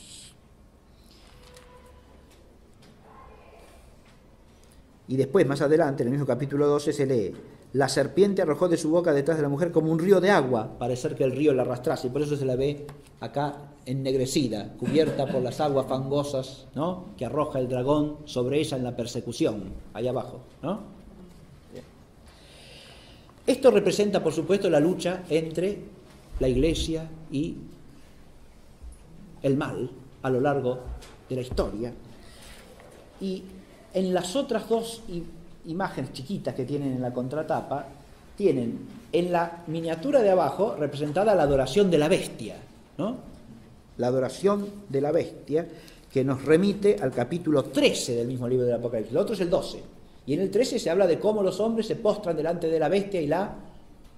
Y después, más adelante, en el mismo capítulo 12, se lee: la serpiente arrojó de su boca detrás de la mujer como un río de agua, parecer que el río la arrastrase, y por eso se la ve acá ennegrecida, cubierta por las aguas fangosas, ¿no?, que arroja el dragón sobre ella en la persecución, ahí abajo, ¿no? Esto representa, por supuesto, la lucha entre la Iglesia y el mal a lo largo de la historia. Y en las otras dos imágenes chiquitas que tienen en la contratapa, tienen en la miniatura de abajo representada la adoración de la bestia, ¿no? La adoración de la bestia, que nos remite al capítulo 13 del mismo libro del Apocalipsis. El otro es el 12. Y en el 13 se habla de cómo los hombres se postran delante de la bestia y la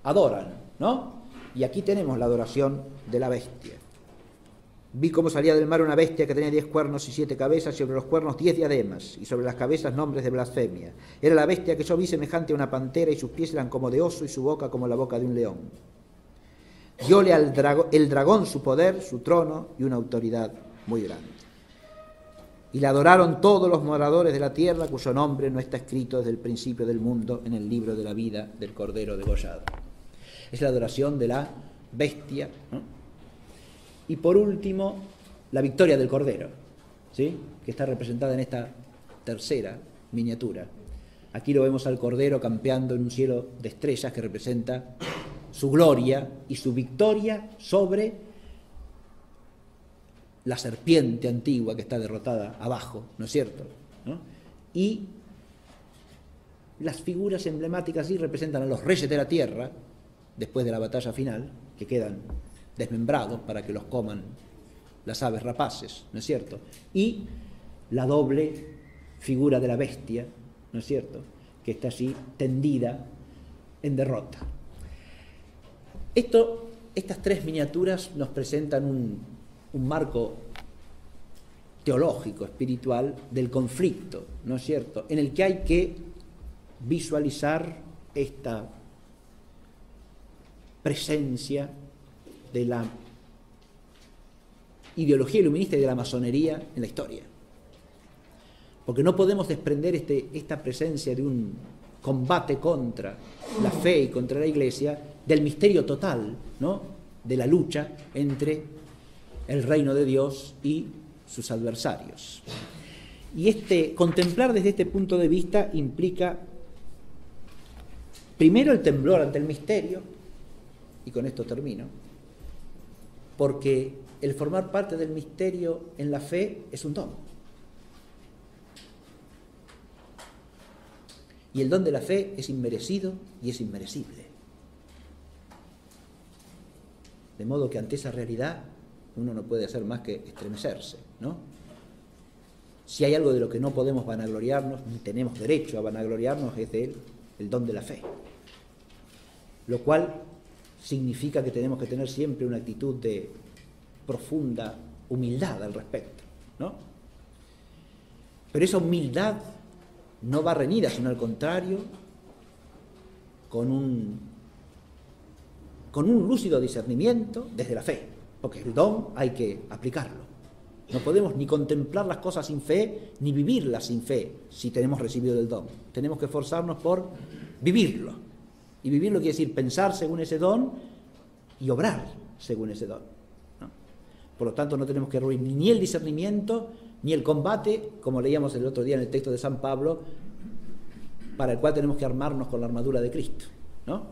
adoran, ¿no? Y aquí tenemos la adoración de la bestia. Vi cómo salía del mar una bestia que tenía 10 cuernos y 7 cabezas, y sobre los cuernos 10 diademas, y sobre las cabezas nombres de blasfemia. Era la bestia que yo vi semejante a una pantera, y sus pies eran como de oso, y su boca como la boca de un león. Dióle el dragón su poder, su trono y una autoridad muy grande. Y la adoraron todos los moradores de la tierra, cuyo nombre no está escrito desde el principio del mundo en el libro de la vida del Cordero degollado. Es la adoración de la bestia, ¿no? Y por último, la victoria del Cordero, ¿sí?, que está representada en esta tercera miniatura. Aquí lo vemos al Cordero campeando en un cielo de estrellas que representa su gloria y su victoria sobre la serpiente antigua que está derrotada abajo, ¿no es cierto?, ¿no? Y las figuras emblemáticas sí representan a los reyes de la tierra, después de la batalla final, que quedan desmembrados para que los coman las aves rapaces, ¿no es cierto? Y la doble figura de la bestia, ¿no es cierto?, que está allí tendida en derrota. Estas tres miniaturas nos presentan un marco teológico, espiritual, del conflicto, ¿no es cierto?, en el que hay que visualizar esta presencia de la ideología iluminista y de la masonería en la historia. Porque no podemos desprender esta presencia de un combate contra la fe y contra la Iglesia del misterio total, ¿no?, de la lucha entre el reino de Dios y sus adversarios. Y contemplar desde este punto de vista implica primero el temblor ante el misterio, y con esto termino, porque el formar parte del misterio en la fe es un don. Y el don de la fe es inmerecido y es inmerecible. De modo que ante esa realidad uno no puede hacer más que estremecerse, ¿no? Si hay algo de lo que no podemos vanagloriarnos, ni tenemos derecho a vanagloriarnos, es de el don de la fe. Lo cual significa que tenemos que tener siempre una actitud de profunda humildad al respecto, ¿no? Pero esa humildad no va reñida, sino al contrario, con un lúcido discernimiento desde la fe, porque el don hay que aplicarlo. No podemos ni contemplar las cosas sin fe, ni vivirlas sin fe, si tenemos recibido el don. Tenemos que esforzarnos por vivirlo. Y vivirlo quiere decir pensar según ese don y obrar según ese don, ¿no? Por lo tanto, no tenemos que ruir ni el discernimiento, ni el combate, como leíamos el otro día en el texto de San Pablo, para el cual tenemos que armarnos con la armadura de Cristo, ¿no?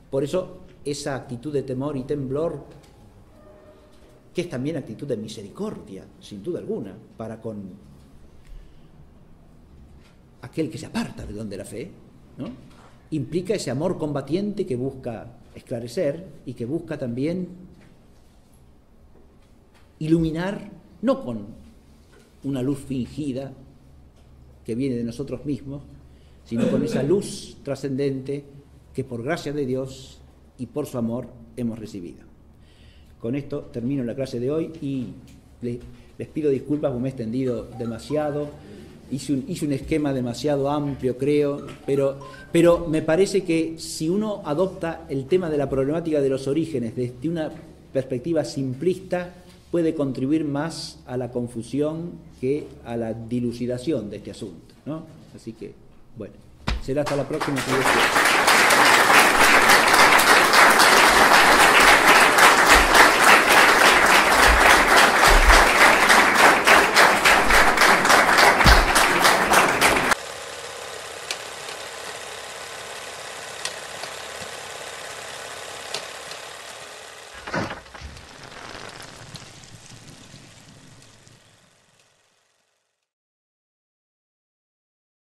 Por eso, esa actitud de temor y temblor, que es también actitud de misericordia, sin duda alguna, para con aquel que se aparta del don de la fe, ¿no?, implica ese amor combatiente que busca esclarecer y que busca también iluminar, no con una luz fingida que viene de nosotros mismos, sino con esa luz trascendente que por gracia de Dios y por su amor hemos recibido. Con esto termino la clase de hoy y les pido disculpas porque me he extendido demasiado, hice un esquema demasiado amplio, creo, pero me parece que si uno adopta el tema de la problemática de los orígenes desde una perspectiva simplista, puede contribuir más a la confusión que a la dilucidación de este asunto, ¿no? Así que, bueno, Será hasta la próxima, si Dios quiere.